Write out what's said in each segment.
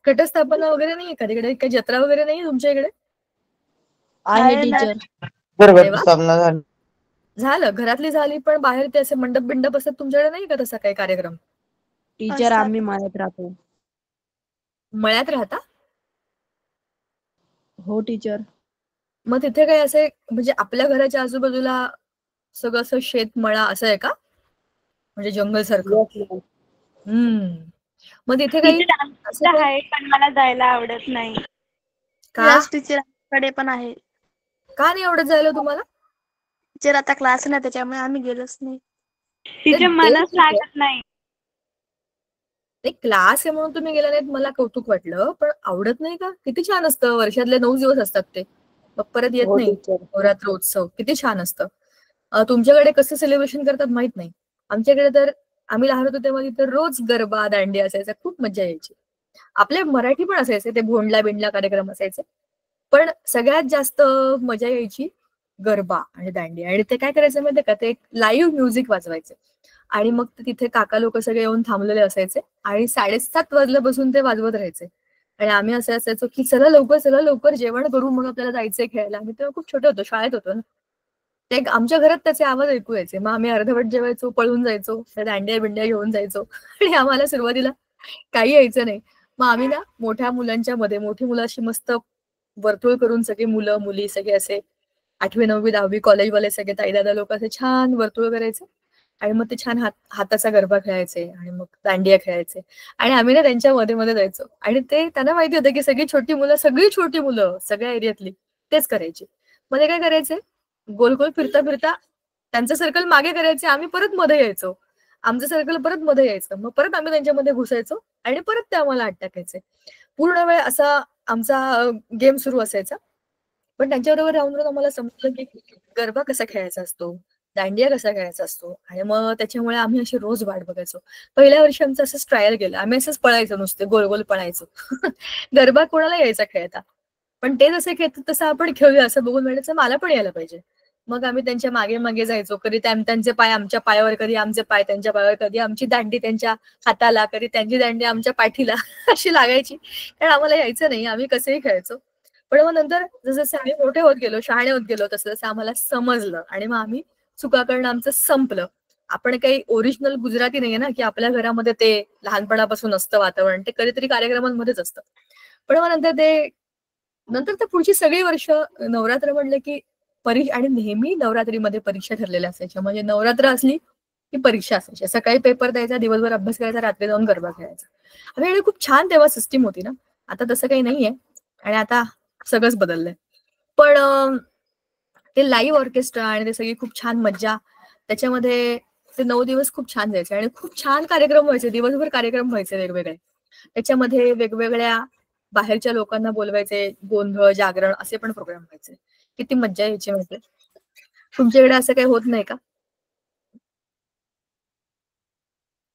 घटस्थापना वगैरे नाहीये का तिकडे? काही जत्रा वगैरे नाहीये तुमच्या इकडे? आहे टीचर. घटस्थापना झाली. झालं, घरातली झाली, पण बाहेर ते असे मंडप बिंडप असतात तुमच्याकडे नाही का तसा काही कार्यक्रम? टीचर आम्ही मळ्यात राहतो. मळ्यात राहता? हो टीचर. मग तिथे काही असे म्हणजे आपल्या घराच्या आजूबाजूला सगळं असं शेत मळा असं आहे का? म्हणजे जंगल सारखं? मग तिथे काही आहे पण मला जायला आवडत नाही. का? टीचरकडे पण आहे. का नाही आवडत जायला तुम्हाला? टीचर आता क्लास नाही त्याच्यामुळे आम्ही गेलोच नाही. टीचर मनच लागत नाही. क्लास आहे म्हणून तुम्ही गेला नाहीत मला कौतुक वाटलं, पण आवडत नाही का? किती छान असतं, वर्षातले 9 दिवस असतात ते, मग परत येत नाही. नवरात्र उत्सव किती छान असतं. तुमच्याकडे कसं सेलिब्रेशन करतात माहित नाही. आमच्याकडे तर आम्ही लहान होतो तेव्हा तिथे रोज गरबा दांडिया असायचा, खूप मजा यायची. आपले मराठी पण असायचे, ते भोंडला बिंडला कार्यक्रम असायचे, पण सगळ्यात जास्त मजा यायची गरबा आणि दांडिया. आणि ते काय करायचं माहितीये का, ते एक लाईव्ह म्युझिक वाजवायचे आणि मग तिथे काका लोक सगळे येऊन थांबलेले असायचे आणि 7:30 वाजल्यापासून ते वाजवत राहायचे. आणि आम्ही असं असायचो की चला लवकर जेवण करू, मग आपल्याला जायचंय खेळायला. आम्ही तेव्हा खूप छोटे होतो, शाळेत होतो ना. ते आमच्या घरात त्याचे आवाज ऐकू यायचे, मग आम्ही अर्धवट जेवायचो, पळून जायचो, त्या दांड्या बिंड्या घेऊन जायचो आणि आम्हाला सुरुवातीला काही यायचं नाही. मग आम्ही ना मोठ्या मुलांच्या मध्ये, मोठी मुलं अशी मस्त वर्तुळ करून सगळे मुलं मुली सगळे असे 8वी 9वी 10वी कॉलेजवाले सगळे ताई दादा लोक असे छान वर्तुळ करायचे आणि मग ते छान हाताचा गरबा खेळायचे आणि मग दांडिया खेळायचे आणि आम्ही ना त्यांच्या मध्ये मध्ये जायचो. आणि ते त्यांना माहिती होतं की सगळी छोटी मुलं सगळ्या एरियातली तेच करायची. मग ते काय करायचे, गोल गोल फिरता फिरता त्यांचं सर्कल मागे करायचे, आम्ही परत मध्ये यायचो, आमचं सर्कल परत मध्ये यायचं, मग परत आम्ही त्यांच्यामध्ये घुसायचो आणि परत ते आम्हाला आत टाकायचे. पूर्ण वेळ असा आमचा गेम सुरू असायचा. पण त्यांच्याबरोबर राहून राहून आम्हाला समजलं की गरबा कसा खेळायचा असतो, दांडिया कसा खेळायचा असतो. आणि मग त्याच्यामुळे आम्ही अशी रोज वाट बघायचो. पहिल्या वर्षी आमचं असंच ट्रायल केलं, आम्ही असंच पळायचो, नुसते गोल गोल पळायचो. गरबा कोणाला यायचा खेळता, पण ते जसे खेळतात तसं आपण खेळूया असं बघून म्हणायचं मला पण यायला पाहिजे. मग आम्ही त्यांच्या मागे मागे जायचो, कधी त्यांचे पाय आमच्या पायावर, कधी आमचे पाय त्यांच्या पायावर, कधी आमची दांडी त्यांच्या हाताला, कधी त्यांची दांडी आमच्या पाठीला अशी लागायची, कारण आम्हाला यायचं नाही, आम्ही कसंही खेळायचो. पण मग नंतर जसं आम्ही मोठे होत गेलो, शहाणे होत गेलो, तसं तसं आम्हाला समजलं आणि मग आम्ही चुका करणं आमचं संपलं. आपण काही ओरिजिनल गुजराती नाहीये ना की आपल्या घरामध्ये ते लहानपणापासून असतं वातावरण, ते कधीतरी कार्यक्रमांमध्येच असतं. पण मग नंतर तर पुढची सगळी वर्ष नवरात्र म्हणलं की आणि नेहमी नवरात्रीमध्ये परीक्षा ठरलेल्या असायच्या. म्हणजे नवरात्र असली की परीक्षा असायची, सकाळी पेपर द्यायचा, दिवसभर अभ्यास करायचा, रात्री जाऊन गरबा खेळायचा. आपल्याकडे खूप छान तेव्हा सिस्टीम होती ना, आता तसं काही नाहीये आणि आता सगळंच बदललंय. पण ते लाईव्ह ऑर्केस्ट्रा आणि ते सगळी खूप छान मज्जा, त्याच्यामध्ये ते 9 दिवस खूप छान जायचे आणि खूप छान कार्यक्रम व्हायचे, दिवसभर कार्यक्रम व्हायचे वेगवेगळे. त्याच्यामध्ये वेगवेगळ्या बाहेरच्या लोकांना बोलवायचे, गोंधळ जागरण असे पण प्रोग्राम व्हायचे. किती मज्जा यायची माहिती. तुमच्याकडे असं काही होत नाही का?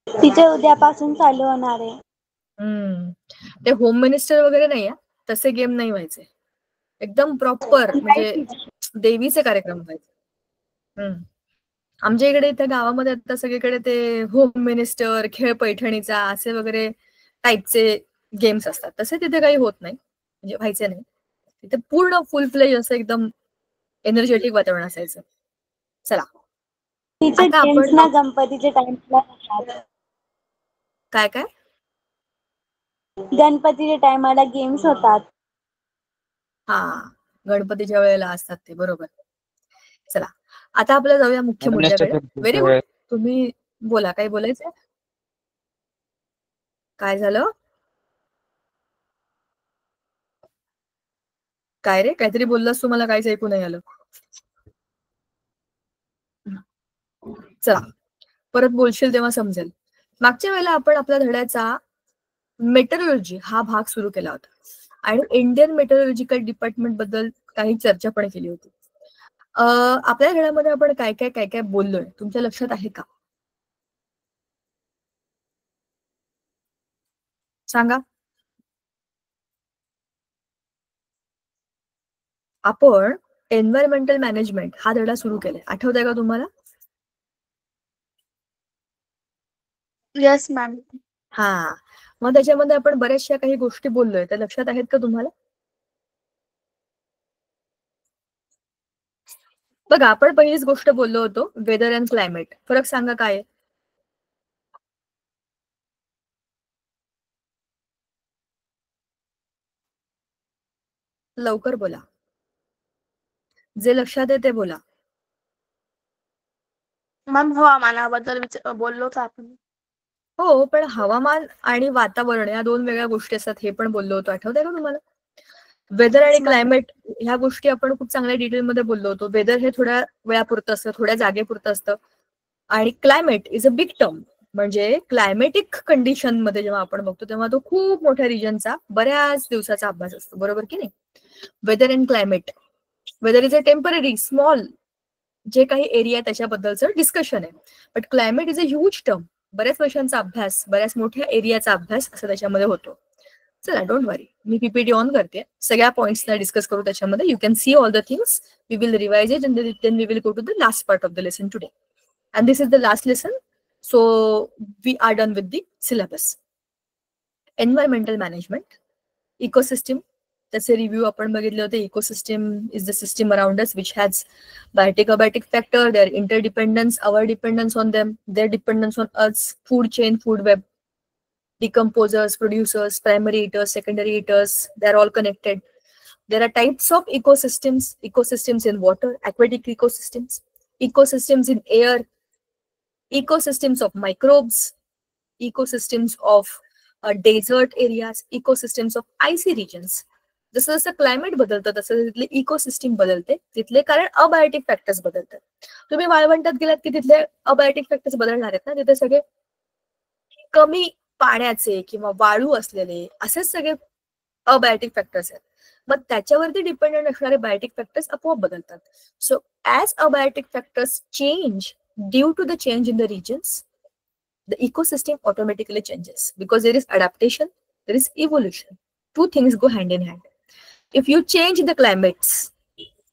तिथे उद्यापासून चालू होणार आहे. ते होम मिनिस्टर वगैरे नाही, तसे गेम नाही व्हायचे, एकदम प्रॉपर म्हणजे देवीचे कार्यक्रम व्हायचे. आमच्या इकडे इथे गावामध्ये आता सगळीकडे ते होम मिनिस्टर, खेळ पैठणीचा असे वगैरे टाईपचे गेम्स असतात, तसे तिथे काही होत नाही, म्हणजे व्हायचे नाही. तिथे पूर्ण फुल फ्लेज असं एकदम एनर्जेटिक वातावरण असायचं. चला आता आपण गणपतीच्या टाइमला काय गणपतीच्या टायमाला गेम्स होतात. गणपतीच्या वेळेला असतात ते, बरोबर. चला आता आपल्याला जाऊया मुख्य मुद्द्याकडे. व्हेरी गुड, तुम्ही बोला, काय बोलायचंय? काय झालं? काय रे, काहीतरी बोललास तू, मला काहीच ऐकू नाही आलं. चला परत बोलशील तेव्हा समजेल. मागच्या वेळेला आपण आपल्या धड्याचा मेट्रोलॉजी हा भाग सुरू केला होता आणि इंडियन मेट्रोलॉजिकल डिपार्टमेंट बद्दल काही चर्चा पण केली होती. आपल्या धड्यामध्ये आपण काय काय बोललोय, तुमच्या लक्षात आहे का? सांगा. आपण एन्व्हायरमेंटल मॅनेजमेंट हा धडा सुरू केलाय, आठवतंय का तुम्हाला? Yes ma'am. मग त्याच्यामध्ये आपण बऱ्याचशा काही गोष्टी बोललोय, त्या लक्षात आहेत का तुम्हाला? बघा, आपण पहिलीच गोष्ट बोललो होतो वेदर अँड क्लायमेट. फरक सांगा काय आहे? लवकर बोला, जे लक्षात आहे ते बोला. मॅम हवामानाबद्दल बोललोच आपण. हो, पण हवामान आणि वातावरण या दोन वेगळ्या गोष्टी असतात, हे पण बोललो होतो, आठवतंय का तुम्हाला? वेदर आणि क्लायमेट ह्या गोष्टी आपण खूप चांगल्या डिटेलमध्ये बोललो होतो. वेदर हे थोड्या वेळापुरतं असतं, थोड्या जागेपुरतं असतं, आणि climate is a big term. म्हणजे क्लायमेटिक कंडिशन मध्ये जेव्हा आपण बघतो तेव्हा तो खूप मोठ्या रिजनचा बऱ्याच दिवसाचा अभ्यास असतो, बरोबर की नाही? Weather and climate, weather is a temporary small जे काही एरिया त्याच्याबद्दलचं डिस्कशन आहे, but climate is a huge term, बऱ्याच वर्षांचा अभ्यास, बऱ्याच मोठ्या एरियाचा अभ्यास असं त्याच्यामध्ये होतो. चला, डोंट वरी, मी पीपीटी ऑन करते, सगळ्या पॉइंट्सना डिस्कस करू त्याच्यामध्ये. You can see all the things, we will revise it and then we will go to the last part of the lesson today. And this is the last lesson, so we are done with the syllabus. Environmental management, ecosystem, त्याचे review आपण बघितले होते. Ecosystem is the system around us which has biotic abiotic factor, their interdependence, our dependence on them, their dependence on us, food chain, food web, decomposers, producers, primary eaters, secondary eaters, they're all connected. There are types of ecosystems, ecosystems in water, aquatic ecosystems, ecosystems in air, ecosystems of microbes, ecosystems of desert areas, ecosystems of icy regions. जसं जसं climate बदलतं तसं तिथले ecosystem बदलते, तिथले कारण abiotic factors बदलतात. तुम्ही वाळवंटात गेलात की तिथले अबायोटिक फॅक्टर्स बदलणार आहेत ना, तिथे सगळे कमी पाण्याचे किंवा वाळू असलेले असेच सगळे अबायोटिक फॅक्टर्स आहेत. मग त्याच्यावरती डिपेंडंट असणारे बायोटिक फॅक्टर्स आपोआप बदलतात. So as abiotic factors change due to the change in the regions, the ecosystem automatically changes because there is adaptation, there is evolution. Two things go hand in hand. If you change the climates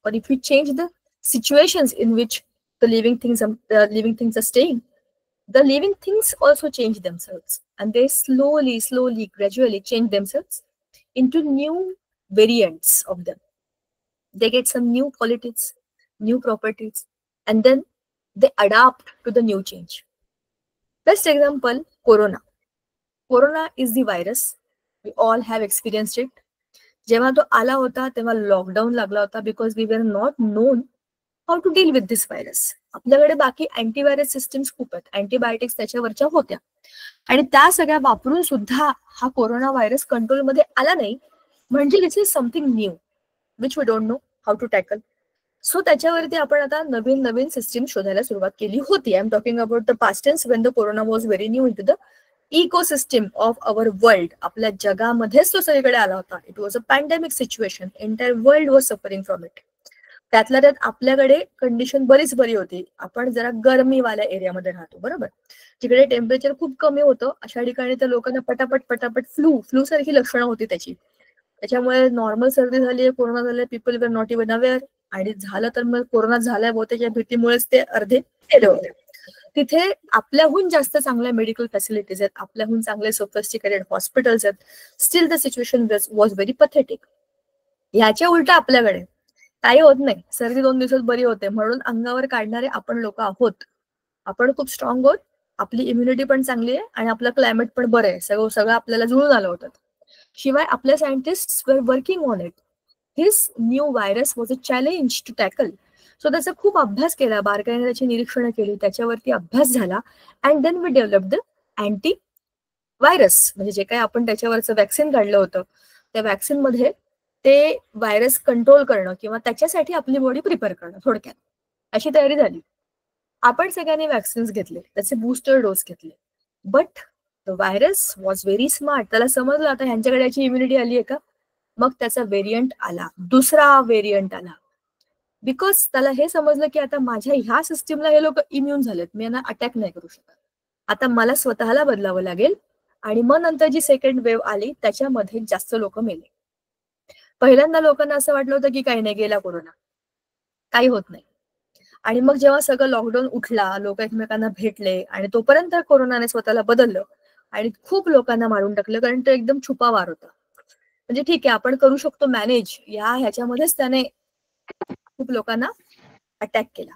or if you change the situations in which the living things are staying, the living things also change themselves, and they slowly gradually change themselves into new variants of them. They get some new qualities, new properties, and then they adapt to the new change. Best example, Corona. Corona is the virus. We all have experienced it. जेव्हा तो आला होता तेव्हा lockdown लागला होता because we were not known how to deal with this virus. आपल्याकडे बाकी antivirus systems खूप आहेत, अँटीबायोटिक्स त्याच्यावरच्या होत्या, आणि त्या सगळ्या वापरून सुद्धा हा कोरोना व्हायरस कंट्रोलमध्ये आला नाही. म्हणजे this is something new which we don't know how to tackle. So त्याच्यावरती आपण आता नवीन नवीन सिस्टीम शोधायला सुरुवात केली होती. I am talking about the past tense when the corona was very new into the ecosystem of our world. आपल्या जगामध्येच तो सगळीकडे आला होता. It was a pandemic situation, entire world was suffering from it. त्यातल्या त्यात आपल्याकडे condition बरीच बरी होती. आपण जरा गरमीवाल्या एरियामध्ये राहतो, बरोबर, जिकडे टेम्परेचर खूप कमी होतं. अशा ठिकाणी त्या लोकांना पटापट फ्लू सारखी लक्षणं होती त्याची. त्याच्यामुळे नॉर्मल सर्दी झाली, कोरोना झाले, people were not even aware, आणि झालं तर मग कोरोना झालाय बहुतेक या भीतीमुळेच ते अर्धे गेले होते. तिथे आपल्याहून जास्त चांगल्या मेडिकल फॅसिलिटीज आहेत, आपल्याहून चांगले सोफिस्टिकेटेड हॉस्पिटल्स आहेत. Steel the situation was very pathetic. ह्याच्या उलट आपल्याकडे काही होत नाही, सर्दी 2 दिवसात बरी होते म्हणून अंगावर काढणारे आपण लोक आहोत. आपण खूप स्ट्रॉंग आहोत, आपली इम्युनिटी पण चांगली आहे, आणि आपलं क्लायमेट पण बरं आहे. सगळं आपल्याला जुळून आलं होतं. शिवाय आपल्या scientist were working on it. His new virus was a challenge to tackle. So त्याचा खूप अभ्यास केला, बारकाईने त्याची निरीक्षणं केली, त्याच्यावरती अभ्यास झाला, and then we develop the antivirus. म्हणजे जे काही आपण त्याच्यावरचं वॅक्सिन काढलं होतं, त्या वॅक्सिन मध्ये ते व्हायरस कंट्रोल करणं किंवा त्याच्यासाठी आपली बॉडी प्रिपेअर करणं, थोडक्यात अशी तयारी झाली. आपण सगळ्यांनी वॅक्सिन्स घेतले, त्याचे बूस्टर डोस घेतले, but the virus was very smart. त्याला समजलं आता ह्यांच्याकडे याची इम्युनिटी आली आहे का. मग त्याचा व्हेरियंट आला, दुसरा व्हेरियंट आला, बिकॉज त्याला हे समजलं की आता माझ्या ह्या सिस्टीमला हे लोक इम्युन झालेत, मी यांना अटॅक नाही करू शकत, आता मला स्वतःला बदलावं लागेल. आणि मग नंतर जी सेकंड वेव्ह आली त्याच्यामध्ये जास्त लोक मेले. पहिल्यांदा लोकांना असं वाटलं होतं की काही नाही, गेला कोरोना, काही होत नाही. आणि मग जेव्हा सगळं लॉकडाऊन उठला, लोक एकमेकांना भेटले, आणि तोपर्यंत कोरोनाने स्वतःला बदललं, आणि खूप लोकांना मारून टाकलं, कारण तो एकदम छुपा वार होता. म्हणजे ठीक आहे, आपण करू शकतो मॅनेज, ह्याच्यामध्येच त्याने खूप लोकांना अटॅक केला,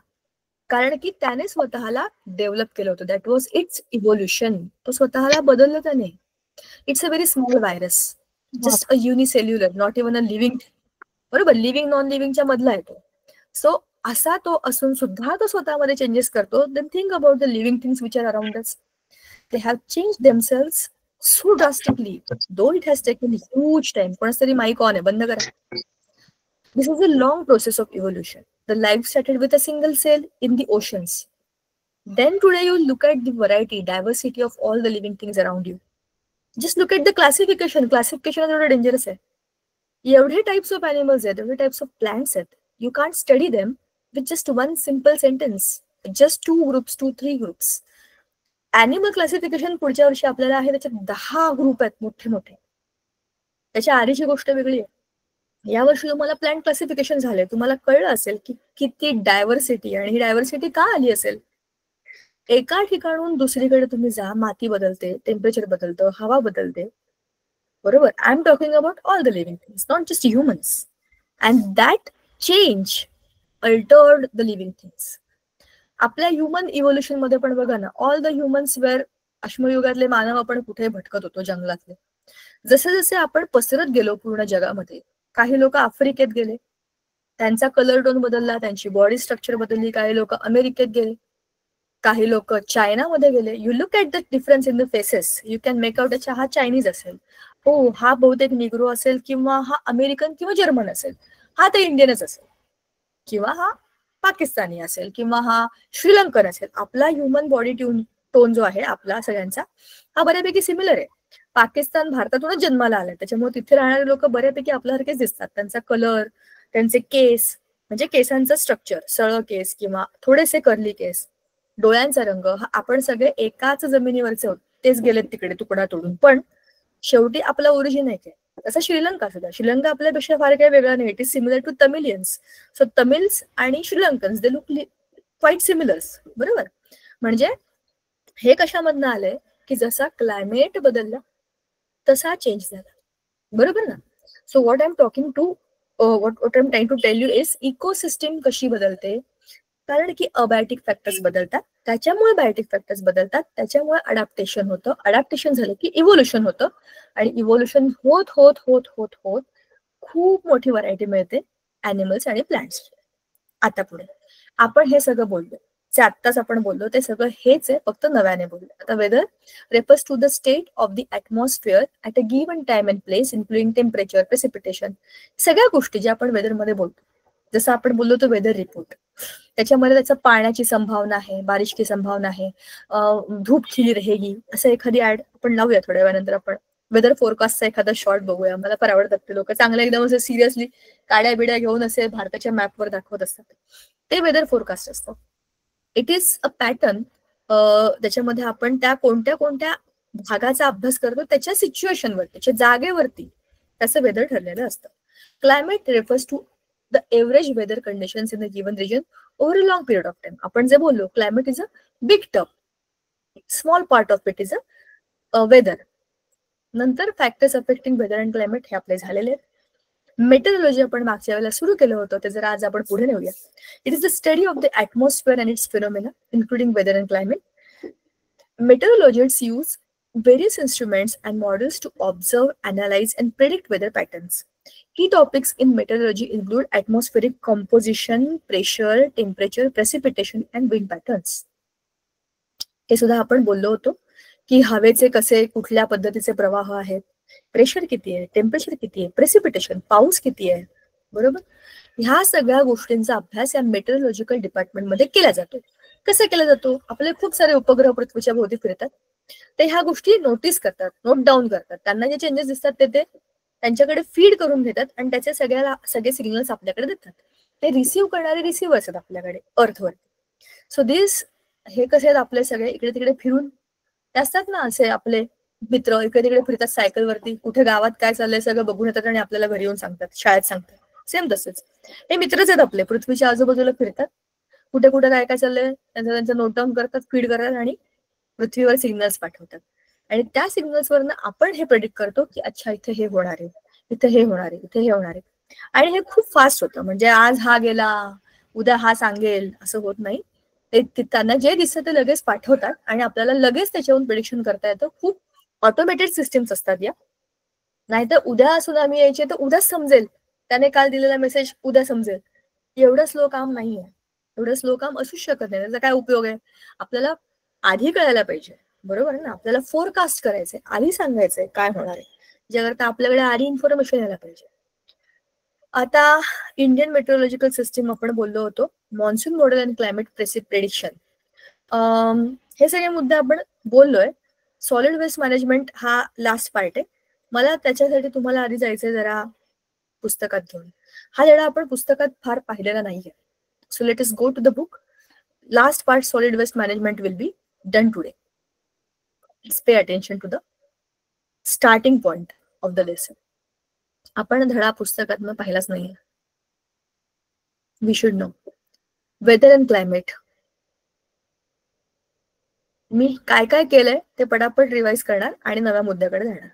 कारण की त्याने स्वतःला डेव्हलप केलं होतं. That was it's evolution. तो स्वतःला बदललं त्याने. It's a very small virus, just a unicellular, not even a living. बरोबर, लिव्हिंग नॉन लिव्हिंगच्या मधला आहे तो. सो असा तो असून सुद्धा तो स्वतःमध्ये चेंजेस करतो. Then think about the living things which are around us. They have change themselves so drastically, though it has taken huge time. कोणाच तरी माईक ऑन आहे, बंद करा. This is a long process of evolution. The life started with a single cell in the oceans. Then today you look at the variety, diversity of all the living things around you. Just look at the classification. Classification is very dangerous. एवढे types of animals आहेत, एवढे types of plants आहेत. You can't study them with just one simple sentence. Just 2 groups, 2-3 groups. Animal classification पुढच्या वर्षी आपल्याला आहे, त्याच्यात 10 group आहेत मोठे मोठे. त्याच्या आधीची गोष्ट वेगळी आहे. यावर्षी तुम्हाला प्लांट क्लासिफिकेशन झाले, तुम्हाला कळलं असेल की किती डायव्हर्सिटी, आणि ही डायव्हर्सिटी का आली असेल. एका ठिकाणून दुसरीकडे तुम्ही जा, माती बदलते, टेम्परेचर बदलतं, हवा बदलते. बरोबर, I am talking about all the living things, not just humans. And that change Altered the living things. आपल्या ह्युमन इव्होल्युशन मध्ये पण बघा ना, ऑल द ह्युमन्स वेअर, अश्मयुगातले मानव आपण कुठे भटकत होतो जंगलातले. जसे जसे आपण पसरत गेलो पूर्ण जगामध्ये, काही लोक आफ्रिकेत गेले, त्यांचा कलर टोन बदलला, त्यांची बॉडी स्ट्रक्चर बदलली. काही लोक अमेरिकेत गेले, काही लोक चायनामध्ये गेले. You look at the difference in the faces, you can make out अच्छा हा चायनीज असेल, हो हा बहुतेक निग्रो असेल, किंवा हा अमेरिकन किंवा जर्मन असेल, हा तर इंडियनच असेल, किंवा हा पाकिस्तानी असेल, किंवा हा श्रीलंकन असेल. आपला ह्युमन बॉडी टोन जो आहे आपला सगळ्यांचा, हा बऱ्यापैकी सिमिलर आहे. पाकिस्तान भारतातूनच जन्माला आलाय, त्याच्यामुळे तिथे राहणारे लोक बऱ्यापैकी आपल्यासारखेच दिसतात. त्यांचा कलर, त्यांचे केस, म्हणजे केसांचं स्ट्रक्चर, सरळ केस किंवा थोडेसे कर्ली केस, डोळ्यांचा रंग, हा आपण सगळे एकाच जमिनीवरचे होत. तेच गेलेत तिकडे तुकडा तोडून, पण शेवटी आपला ओरिजिन आहे. तसं श्रीलंका सुद्धा, श्रीलंका आपल्यापेक्षा फार काही वेगळा नाही. It is similar to Tamilians. So Tamils आणि Sri Lankans they look quite similars. बरोबर, म्हणजे हे कशामधनं आलंय की जसा क्लायमेट बदलला तसा चेंज झाला. बरोबर ना. So what I am talking to, what I am trying to tell you is ecosystem कशी बदलते, कारण की अबायोटिक फॅक्टर्स बदलतात, त्याच्यामुळे बायोटिक फॅक्टर्स बदलतात, त्याच्यामुळे अडॅप्टेशन होतं. अडॅप्टेशन झालं की इव्होल्युशन होतं, आणि इव्होल्युशन होत होत होत होत होत खूप मोठी व्हरायटी मिळते ऍनिमल्स आणि प्लांट्स. आता पुढे आपण हे सगळं बोललो, जे आत्ताच आपण बोललो ते सगळं हेच आहे, फक्त नव्याने बोललो. आता weather refers to the state of the atmosphere at a given time and place including temperature, precipitation, सगळ्या गोष्टी ज्या आपण वेदरमध्ये बोलतो. जसं आपण बोललो तो वेदर रिपोर्ट, त्याच्यामध्ये त्याचं पाण्याची संभावना आहे, बारिश की संभावना आहे, धूप खिली रहेगी, असं एखादी ऍड आपण लावूया थोड्या वेळानंतर. आपण वेदर फोरकास्टचा एखादा शॉर्ट बघूया. मला फार आवडतात ते लोक, चांगलं एकदम असं सिरियसली काड्या बिड्या घेऊन असे भारताच्या मॅपवर दाखवत असतात. ते वेदर फोरकास्ट असतं. It is a pattern. त्याच्यामध्ये आपण त्या कोणत्या कोणत्या भागाचा अभ्यास करतो त्याच्या सिच्युएशनवर, त्याच्या जागेवरती त्याचं वेदर ठरलेलं असतं. Climate refers to the average weather conditions in the given region over a long period of time. आपण जे बोललो climate is a big term, small part of it is a weather. नंतर factors affecting weather and climate हे आपले झालेले आहेत. Meteorology आपण मागच्या वेळेला सुरू केलं होतं, ते जरा आज आपण पुढे नेऊया. It is the study of the atmosphere and its phenomena including weather and climate. Meteorologists use various instruments and models to observe, analyze, and predict weather patterns. Key topics in meteorology include atmospheric composition, pressure, temperature, precipitation, and wind patterns. हे सुद्धा आपण बोललो होतो की हवेचे कसे कुठल्या पद्धतीचे प्रवाह आहेत, प्रेशर किती आहे, टेम्परेचर किती आहे, प्रेसिपिटेशन पाऊस किती आहे. बरोबर, ह्या सगळ्या गोष्टींचा अभ्यास या मेटेरोलॉजिकल डिपार्टमेंटमध्ये केला जातो. कसं केला जातो, आपले खूप सारे उपग्रह पृथ्वीच्या भोवती फिरतात, ते ह्या गोष्टी नोटीस करतात, नोट डाऊन करतात. त्यांना जे चेंजेस दिसतात ते त्यांच्याकडे फीड करून घेतात आणि त्याचे सगळे सिग्नल्स आपल्याकडे देतात. ते रिसिव्ह करणारे रिसिव्हर्स आहेत आपल्याकडे अर्थवर. सो दिस हे कसे आहेत आपले सगळे इकडे तिकडे फिरून, ते असतात ना असे आपले मित्र इकडे तिकडे फिरतात सायकलवरती, कुठे गावात काय चाललंय सगळं बघून येतात आणि आपल्याला घरी येऊन सांगतात, शाळेत सांगतात. सेम तसंच हे मित्रच आहेत आपले, पृथ्वीच्या आजूबाजूला फिरतात, कुठे कुठे काय काय चाललंय त्यांचं नोट डाऊन करतात, फीड करतात आणि पृथ्वीवर सिग्नल्स पाठवतात. आणि त्या सिग्नल्सवरनं आपण हे प्रेडिक्ट करतो की अच्छा इथे हे होणार आहे, इथे हे होणार आहे, इथे हे होणार आहे. आणि हे खूप फास्ट होतं. म्हणजे आज हा गेला, उद्या हा सांगेल असं होत नाही. ते त्यांना जे दिसतं ते लगेच पाठवतात आणि आपल्याला लगेच त्याच्यावरून प्रेडिक्शन करता येतं. खूप ऑटोमेटेड सिस्टीम्स असतात या. नाहीतर उद्या सुनामी यायची तर उद्याच समजेल, त्याने काल दिलेला मेसेज उद्या समजेल. एवढं स्लो काम नाहीये. एवढं स्लो काम असूच शकत नाही. त्याचा काय उपयोग आहे? आपल्याला आधी कळायला पाहिजे, बरोबर ना. आपल्याला फोरकास्ट करायचंय, आधी सांगायचंय काय होणार आहे, ज्याकरता आपल्याकडे आधी इन्फॉर्मेशन यायला पाहिजे. आता इंडियन मेट्रोलॉजिकल सिस्टीम आपण बोललो होतो, monsoon model and climate prediction. हे सगळे मुद्दे आपण बोललोय. सॉलिड वेस्ट मॅनेजमेंट हा लास्ट पार्ट आहे. मला त्याच्यासाठी तुम्हाला आधी जायचंय जरा पुस्तकात घेऊन. हा धडा आपण पुस्तकात फार पाहिलेला नाहीये. So let us go to the book. Last part, solid waste management, will be done today. Let's pay attention to the starting point of the lesson. आपण धडा पुस्तकात पाहिलाच नाहीये. We should know weather and climate. मी काय काय केलंय ते पटापट रिवाइज करणार आणि नव्या मुद्द्याकडे जाणार.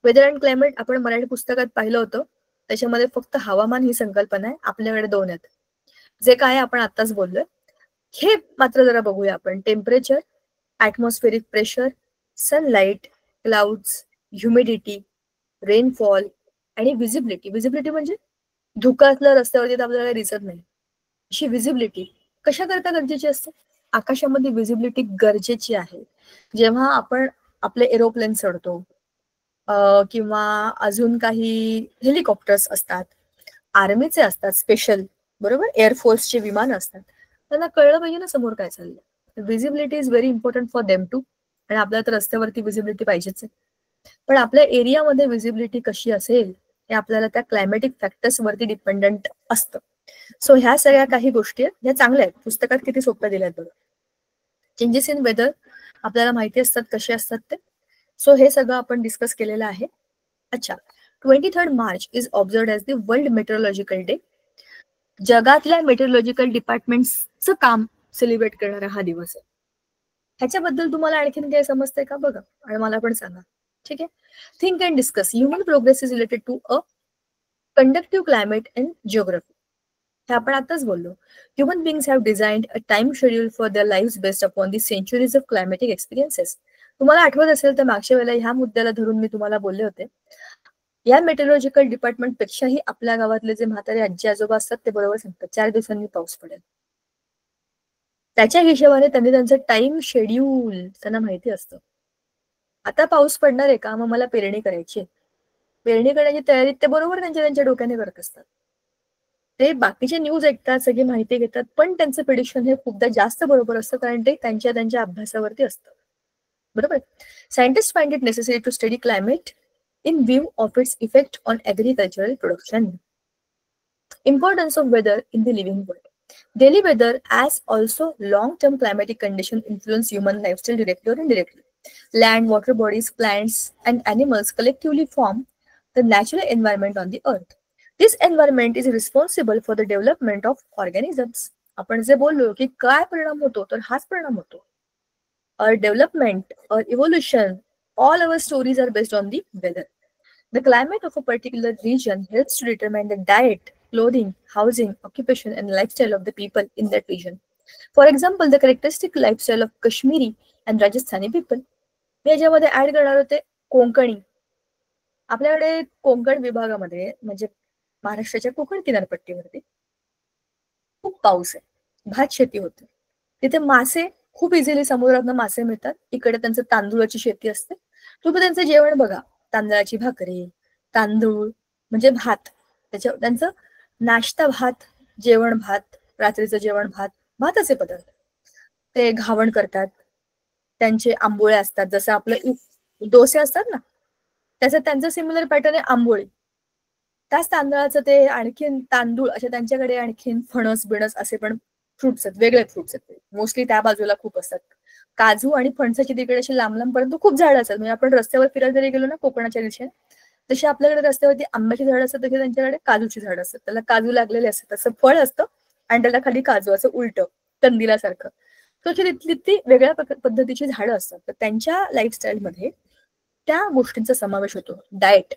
वेदर अँड क्लायमेट आपण मराठी पुस्तकात पाहिलं होतं. त्याच्यामध्ये फक्त हवामान ही संकल्पना आहे. आपल्याकडे 2 आहेत, जे काय आपण आताच बोललोय. हे मात्र जरा बघूया आपण. Temperature, atmospheric pressure, sunlight, clouds, humidity, rainfall आणि विजिबिलिटी. विजिबिलिटी म्हणजे धुक्यातलं रस्त्यावरती आपल्याला दिसत नाही, अशी विजिबिलिटी कशा करता गरजेची असते? आकाशामध्ये विजिबिलिटी गरजेची आहे. जेव्हा आपण आपले एरोप्लेन चढतो किंवा अजून काही हेलिकॉप्टर्स असतात, आर्मीचे असतात स्पेशल, बरोबर, एअरफोर्सचे विमान असतात, त्यांना कळलं पाहिजे ना समोर काय चाललंय. Visibility is very important for them too. आणि आपल्याला तर रस्त्यावरती विजिबिलिटी पाहिजेच आहे. पण आपल्या एरियामध्ये विजिबिलिटी कशी असेल हे आपल्याला त्या क्लायमॅटिक फॅक्टर्स वरती डिपेंडंट असतं. सो ह्या सगळ्या काही गोष्टी आहेत, ह्या चांगल्या आहेत. पुस्तकात किती सोप्या दिल्यात बघा. चेंजेस इन वेदर आपल्याला माहिती असतात कसे असतात ते. सो हे सगळं आपण डिस्कस केलेलं आहे. अच्छा, 23 March is observed as the world meteorological day. जगातल्या मेट्रोलॉजिकल डिपार्टमेंट्सचं काम सेलिब्रेट करणारा हा दिवस आहे. ह्याच्याबद्दल तुम्हाला आणखीन काय समजतंय का बघा आणि मला पण सांगा. ठीक आहे. Think and discuss. Human progress is related to a conductive climate and geography. हे आपण आताच बोललो. Human beings have designed a time schedule for their lives based upon the centuries of climatic experiences. तुम्हाला आठवत असेल तर मागच्या वेळेला ह्या मुद्द्याला धरून मी तुम्हाला बोलले होते, या मेट्रोलॉजिकल डिपार्टमेंट पेक्षाही आपल्या गावातले जे म्हातारे आजी आजोबा असतात ते बरोबर सांगतात 4 दिवसांनी पाऊस पडेल. त्याच्या हिशोबाने त्यांनी त्यांचं टाइम शेड्यूल त्यांना माहिती असतं. आता पाऊस पडणार आहे का, मग मला पेरणी करायची. पेरणी करण्याची तयारी ते बरोबर त्यांच्या डोक्याने करत असतात. ते बाकीचे न्यूज ऐकतात, सगळी माहिती घेतात, पण त्यांचं प्रेडिक्शन हे खूपदा जास्त बरोबर असतं, कारण ते त्यांच्या अभ्यासावरती असतं. बरोबर. Scientist find it necessary to study climate in view of its effect on agricultural production. Importance of weather in the living world. Daily weather as also long-term climatic conditions influence human lifestyle directly or indirectly. Land, water bodies, plants and animals collectively form the natural environment on the earth. This environment is responsible for the development of organisms. आपण जे बोललो की काय परिणाम होतो, तर हाच परिणाम होतो. Our development, our evolution, all our stories are based on the weather. The climate of a particular region helps to determine the diet, clothing, housing, occupation, and lifestyle of the people in that region. For example, the characteristic lifestyle of Kashmiri and Rajasthani people. मी याच्यामध्ये add करणार होते कोकणी. आपल्याकडे कोकण विभागामध्ये म्हणजे महाराष्ट्राच्या कोकण किनारपट्टीवरती खूप पाऊस आहे, भात शेती होते. तिथे मासे खूप इझिली समुद्रातनं मासे मिळतात. इकडे त्यांचं तांदूळाची शेती असते. तुम्ही त्यांचं जेवण बघा, तांदळाची भाकरी, तांदूळ म्हणजे भात, त्यांचं नाश्ता भात, जेवण भात, रात्रीचं जेवण भात, भाताचे पदार्थ. ते घावण करतात, त्यांचे आंबोळे असतात, जसं आपलं डोसे असतात ना, त्यांचं सिमिलर पॅटर्न आहे आंबोळी. त्याच तांदळाचं ते आणखीन तांदूळ असे त्यांच्याकडे आणखीन फणस बिणस असे पण फ्रुट्स आहेत, वेगळे फ्रुट्स आहेत. मोस्टली त्या बाजूला खूप असतात. काजू आणि फणसाची तिकडे अशी लांब लांब पर्यंत खूप झाडं असतात. म्हणजे आपण रस्त्यावर फिरायला जरी गेलो ना कोकणाच्या दिशेने, तशी आपल्याकडे रस्त्यावरती आंब्याची झाडं असतात, तशी त्यांच्याकडे काजूची झाडं असतात. त्याला काजू लागलेले असतात, तसं फळ असतं आणि त्याला खाली काजू असं उलट कंदिलासारखं. तर ती वेगळ्या पद्धतीची झाडं असतात. तर त्यांच्या लाईफस्टाईलमध्ये त्या गोष्टींचा समावेश होतो. डाएट,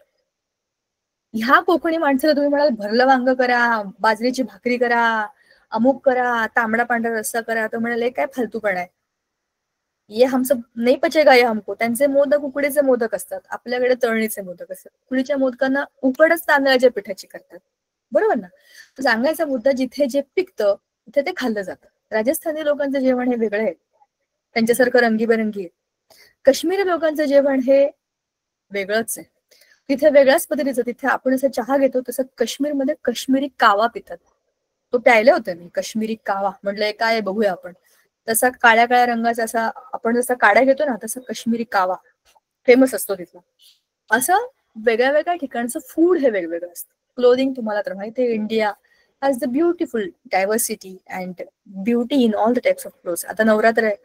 ह्या कोकणी माणसाला तुम्ही म्हणाल भरलं वांग करा, बाजरीची भाकरी करा, अमुक करा, तांबडा पांढरा रस्सा करा, तर म्हणाले काय फालतूपणा आहे, ये हमसे नाही पचेगा ये हमको. त्यांचे मोदक उकडीचे मोदक असतात, आपल्याकडे तळणीचे मोदक असतात. उकडीच्या मोदकांना उकडच तांदळाच्या पिठाची करतात, बरोबर ना. तर सांगायचा मुद्दा, जिथे जे पिकतं तिथे ते खाल्लं जातं. राजस्थानी लोकांचं जेवण हे वेगळं आहे, त्यांच्यासारखं रंगीबेरंगी आहे. काश्मीरी लोकांचं जेवण हे वेगळंच आहे, तिथे वेगळ्याच पद्धतीचं. तिथे आपण जसं चहा घेतो तसं काश्मीरमध्ये काश्मीरी कावा पितात. तो प्यायला होता मी, काश्मीरी कावा. म्हटलं काय बघूया आपण. तसा काळ्या काळ्या रंगाचा, असा आपण जसा काड्या घेतो ना तसा काश्मीरी कावा फेमस असतो तिथला. असं वेगळ्या वेगळ्या ठिकाणचं फूड हे वेगवेगळं असतं. क्लोदिंग तुम्हाला तर माहिती आहे, India has the beautiful diversity and beauty in all the types of clothes. आता नवरात्र आहे,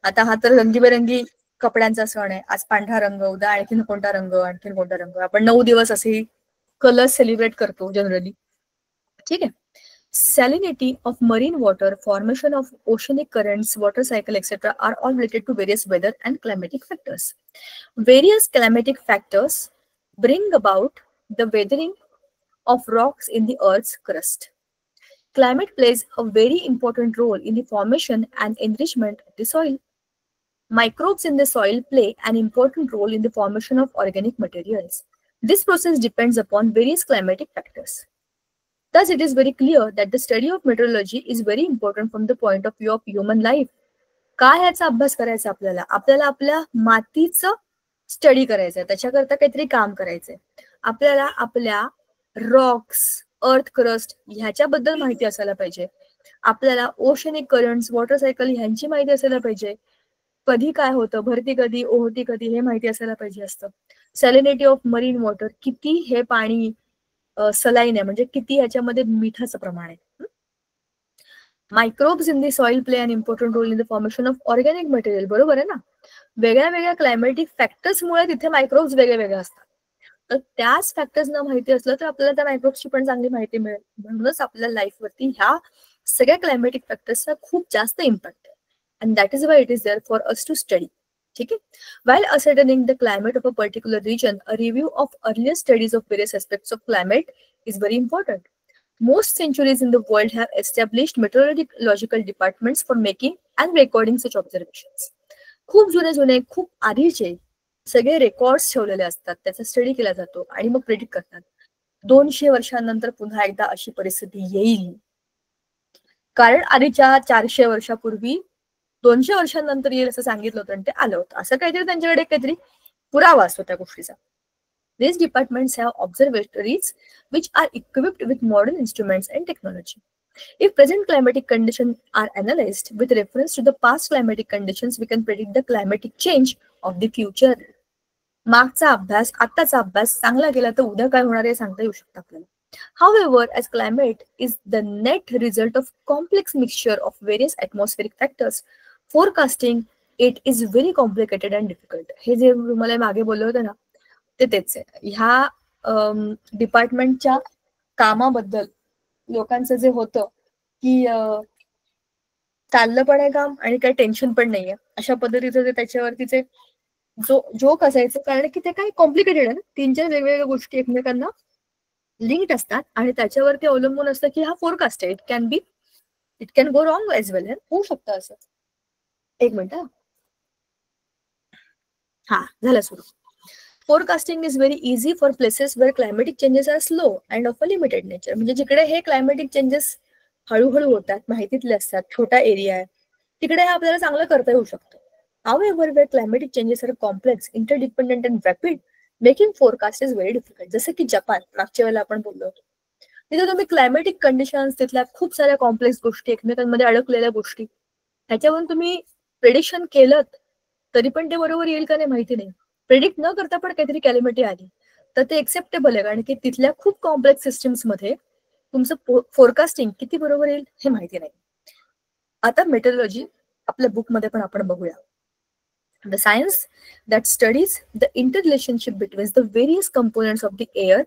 आता हा तर रंगीबेरंगी कपड्यांचा सण आहे. आज पांढरा रंग, उद्या आणखीन कोणता रंग, आणखीन कोणता रंग. आपण 9 दिवस असे कलर सेलिब्रेट करतो जनरली, ठीक आहे. Salinity of marine water, formation of oceanic currents, water cycle, etc. are all related to various weather and climatic factors. Various climatic factors bring about the weathering of rocks in the Earth's crust. Climate plays a very important role in the formation and enrichment of the soil. Microbes in the soil play an important role in the formation of organic materials. This process depends upon various climatic factors. Thus, it is very clear that the study of meteorology is very important from the point of view of human life. काय याचा अभ्यास करायचा आपल्याला? आपल्याला आपल्या मातीचं study करायचंय, त्याच्याकरता काहीतरी काम करायचंय. आपल्याला आपल्या रॉक्स, अर्थ क्रस्ट ह्याच्याबद्दल माहिती असायला पाहिजे. आपल्याला ओशनिक करंट्स, वॉटर सायकल ह्यांची माहिती असायला पाहिजे. कधी काय होतं, भरती कधी, ओहती कधी, हे माहिती असायला पाहिजे असतं. सॅलिनिटी ऑफ मरीन वॉटर, किती हे पाणी सलाईन आहे, म्हणजे किती याच्यामध्ये मिठाचं प्रमाण आहे. Microbes in the soil play an important role in the formation of organic material. बरोबर आहे ना. वेगळ्या वेगळ्या क्लायमॅटिक फॅक्टर्समुळे तिथे मायक्रोब्स वेगळे वेगळे असतात. तर त्याच फॅक्टर्सना माहिती असलं तर आपल्याला त्या मायक्रोब्सची पण चांगली माहिती मिळेल. म्हणूनच आपल्या लाईफवरती ह्या सगळ्या क्लायमॅटिक फॅक्टर्सचा खूप जास्त इम्पॅक्ट आहे. And that is why it is there for us to study. ठीक आहे. While ascertaining the climate of a particular region, a review of earlier studies of various aspects of climate is very important. Most centuries in the world have established meteorological departments for making and recording such observations. खूप जुने खूप आधीचे सगळे records ठेवलेले असतात, त्याचा study केला जातो आणि मग प्रेडिक्ट करतात 200 वर्षांनंतर पुन्हा एकदा अशी परिस्थिती येईल. कारण आधीच्या 400 वर्षापूर्वी 200 वर्षांनंतर येईल असं सांगितलं होतं आणि ते आलं होतं. असं काहीतरी त्यांच्याकडे काहीतरी पुरावा असतो त्या गोष्टीचा. These departments have observatories which are equipped with modern instruments and technology. If present climatic conditions are analyzed with reference to the past climatic conditions, we can predict the climatic change of the future. मागचा अभ्यास, आत्ताचा अभ्यास चांगला केला तर उद्या काय होणार हे सांगता येऊ शकतं आपल्याला. However, as climate is the net result of complex mixture of various atmospheric factors, forecasting it is very complicated and difficult. हे जे तुम्हाला मागे बोलले होते ना ते तेच आहे. ह्या डिपार्टमेंटच्या कामाबद्दल लोकांचं जे होतं की चाललं पण आहे काम आणि काही टेन्शन पण नाहीये, अशा पद्धतीचं ते त्याच्यावरतीचे जोक असायचं. कारण की ते काही कॉम्प्लिकेटेड आहे ना, 3-4 वेगवेगळ्या गोष्टी एकमेकांना लिंक्ड असतात आणि त्याच्यावरती अवलंबून असतं की हा फोरकास्ट आहे. It can go wrong as well. होऊ शकतं असं. एक मिनिट. हा झालं सुरू. Forecasting is very easy for places where climatic changes are slow and of a limited nature. म्हणजे जिकडे हे क्लायमेटिक चेंजेस हळूहळू होतात, माहितीतले असतात, छोटा एरिया आहे, तिकडे हे आपल्याला चांगलं करता येऊ शकतं. However, where climatic changes are complex, interdependent and rapid, making forecast is very difficult. जसं की जपान, मागच्या वेळेला आपण बोललो होतो. तिथे तुम्ही क्लायमेटिक कंडिशन्स, तिथल्या खूप साऱ्या कॉम्प्लेक्स गोष्टी, एकमेकांमध्ये अडकलेल्या गोष्टी, ह्याच्यावरून तुम्ही प्रेडिक्शन केलं तरी पण ते बरोबर येईल का नाही माहिती नाही. प्रेडिक्ट न करता पण काहीतरी कॅलिमिटी आली तर ते एक्सेप्टेबल आहे, कारण की तिथल्या खूप कॉम्प्लेक्स सिस्टीम्स मध्ये तुमचं फोरकास्टिंग किती बरोबर येईल हे माहिती नाही. आता मेट्रोलॉजी आपल्या बुकमध्ये पण आपण बघूया. The science that studies the interrelationship between the various components of the air,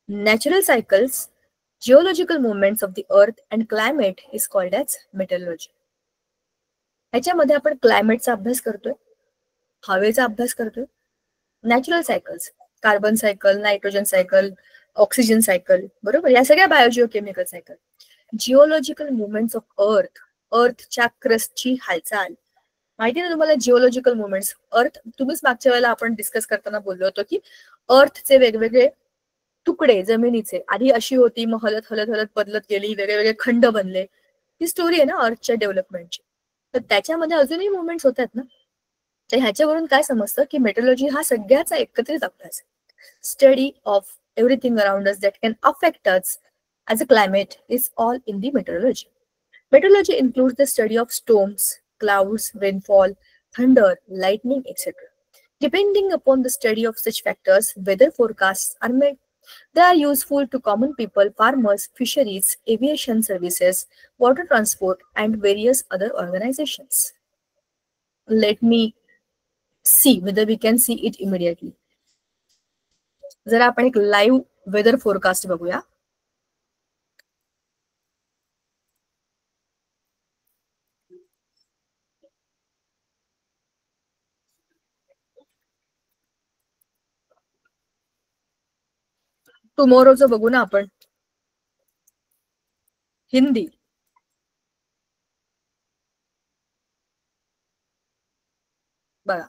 natural cycles, geological movements of the earth and climate is called as meteorology. ह्याच्यामध्ये आपण क्लायमेटचा अभ्यास करतोय, हवेचा अभ्यास करतोय, natural cycles, carbon cycle, nitrogen cycle, oxygen cycle, बरोबर, या सगळ्या बायोजिओकेमिकल सायकल. जिओलॉजिकल मुवमेंट्स ऑफ अर्थच्या क्रस्टची हालचाल. माहिती ना तुम्हाला जिओलॉजिकल मुवमेंट्स? अर्थ, तुम्हीच मागच्या वेळेला आपण डिस्कस करताना बोललो होतो की अर्थचे वेगवेगळे तुकडे जमिनीचे आधी अशी होती, मग हलत हलत हलत बदलत गेली, वेगळे खंड बनले. ही स्टोरी आहे ना अर्थच्या डेव्हलपमेंटची. तर त्याच्यामध्ये अजूनही मुवमेंट्स होतात ना. तर ह्याच्यावरून काय समजतं की मेट्रोलॉजी हा सगळ्याचा एकत्रित अभ्यास आहे. Study of everything around us that can affect us as a climate is all in the metrology. Meteorology includes the study of storms, clouds, rainfall, thunder, lightning, etc. Depending upon the study of such factors, weather forecasts are made. They are useful to common people, farmers, fisheries, aviation services, water transport, and various other organizations. Let me see whether we can see it immediately. जरा आपण एक live weather forecast बघूया. टुमॉरोचं बघू ना आपण. हिंदी. बघा,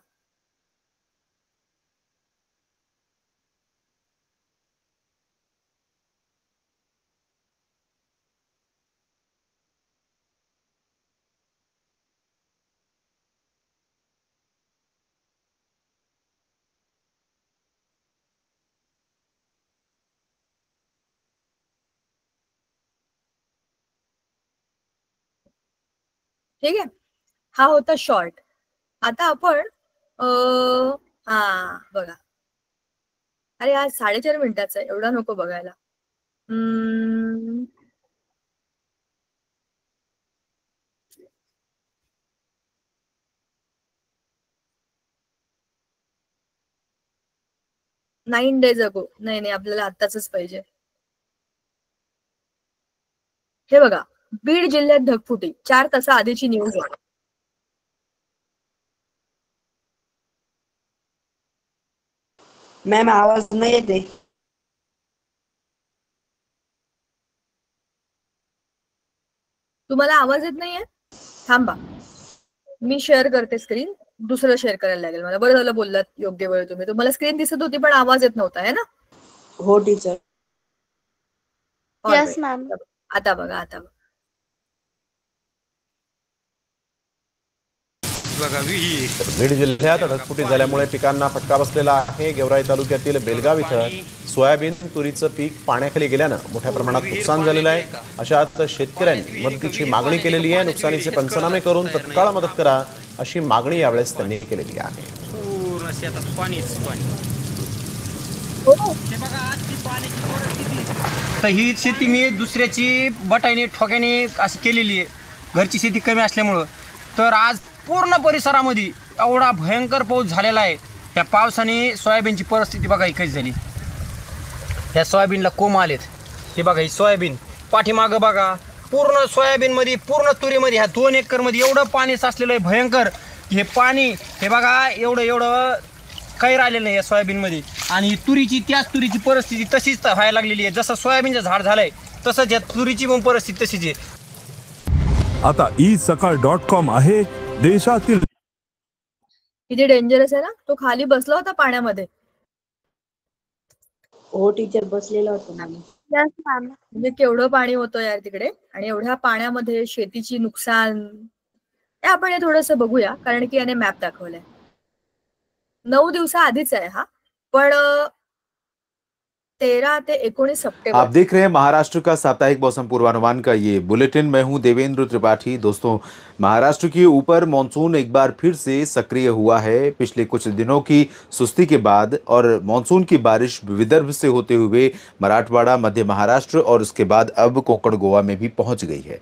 ठीक आहे. हा होता शॉर्ट. आता आपण हा बघा, अरे आज 4.5 मिनिटाचा आहे, एवढा नको बघायला. 9 days ago. नाही, आपल्याला आत्ताच पाहिजे. हे बघा, बीड जिल्ह्यात ढगफुटी. 4 तासा आधीची न्यूज आहे. मॅम आवाज नाही येते. तुम्हाला आवाज येत नाहीये? थांबा, मी शेअर करते स्क्रीन. दुसरं शेअर करायला लागेल मला. बरं झालं बोललात, योग्य वेळ तुम्ही. तुम्हाला स्क्रीन दिसत होती पण आवाज येत नव्हता, आहे ना? हो टीचर. Yes ma'am. आता बघा. बीड जिल्ह्यात ढगफुटी झाल्यामुळे पिकांना फटका बसलेला आहे. गेवराई तालुक्यातील बेलगाव इथं सोयाबीन, तुरीचं पीक पाण्याखाली गेल्यानं मोठ्या प्रमाणात नुकसान झालेलं आहे. अशात शेतकऱ्यांनी मदतीची मागणी केलेली आहे. नुकसानीचे पंचनामे करून तत्काळ मदत करा अशी मागणी यावेळेस त्यांनी केलेली आहे. तर ही शेती मी दुसऱ्याची बटाईने ठोक्याने अशी केलेली आहे, घरची शेती कमी असल्यामुळं. तर आज पूर्ण परिसरामध्ये एवढा भयंकर पाऊस झालेला आहे. त्या पावसाने सोयाबीनची परिस्थिती बघा ही कशी झाली. ह्या सोयाबीनला कोंब आलेत. हे बघा, ही सोयाबीन पाठीमागं बघा, पूर्ण सोयाबीनमध्ये, पूर्ण तुरीमध्ये, ह्या 2 एकरमध्ये एवढं पाणी साचलेलं आहे भयंकर. हे पाणी हे बघा एवढं काही राहिलेलं नाही या सोयाबीनमध्ये. आणि त्याच तुरीची परिस्थिती तशीच व्हायला लागलेली आहे. जसं सोयाबीनचं झाड झालंय तसंच या तुरीची पण परिस्थिती तशीच आहे. आता isakal.com आहे देशातील. किती डेंजरस आहे ना. तो खाली बसला होता पाण्यामध्ये. हो टीचर, बसलेला होता ना. Yes ma'am. म्हणजे केवढं पाणी होतं यार तिकडे. आणि एवढ्या पाण्यामध्ये शेतीची नुकसान. हे आपण हे थोडंसं बघूया, कारण की याने मॅप दाखवलाय. 9 दिवसाआधीच आहे हा, पण 13 ते 19 सितंबर. आप देख रहे हैं महाराष्ट्र का साप्ताहिक मौसम पूर्वानुमान का ये बुलेटिन. मैं हूं देवेंद्र त्रिपाठी. दोस्तों, महाराष्ट्र के ऊपर मॉनसून एक बार फिर से सक्रिय हुआ है. पिछले कुछ दिनों की सुस्ती के बाद और मॉनसून की बारिश विदर्भ से होते हुए मराठवाड़ा, मध्य महाराष्ट्र और उसके बाद अब कोंकण गोवा में भी पहुंच गई है.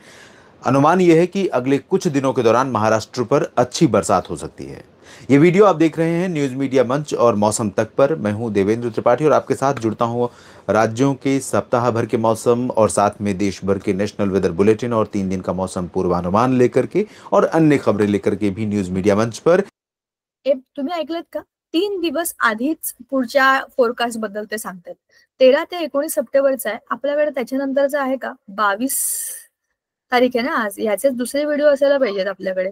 अनुमान यह है कि अगले कुछ दिनों के दौरान महाराष्ट्र पर अच्छी बरसात हो सकती है. ये वीडियो आप देख रहे हैं न्यूज मीडिया मंच और मौसम तक पर. मैं हूं देवेंद्र त्रिपाठी और आपके साथ जुड़ता हूं राज्यों के सप्ताह भर के मौसम और साथ में देश भर के नेशनल वेदर बुलेटिन और 3 दिन का मौसम पूर्वानुमान लेकर के और अन्य खबरें लेकर के भी न्यूज मीडिया मंच पर. तुम्ही ऐकलत का? 3 दिवस आधीच पुढच्या फोरकास्ट बद्दल ते सांगतात. 13 ते 19 सप्टेंबरचा आहे. आपल्याकडे त्याच्यानंतरचा आहे का? 22 तारीख आहे ना आज. ह्याचे दुसरे व्हिडिओ असायला पाहिजेत आपल्याकडे.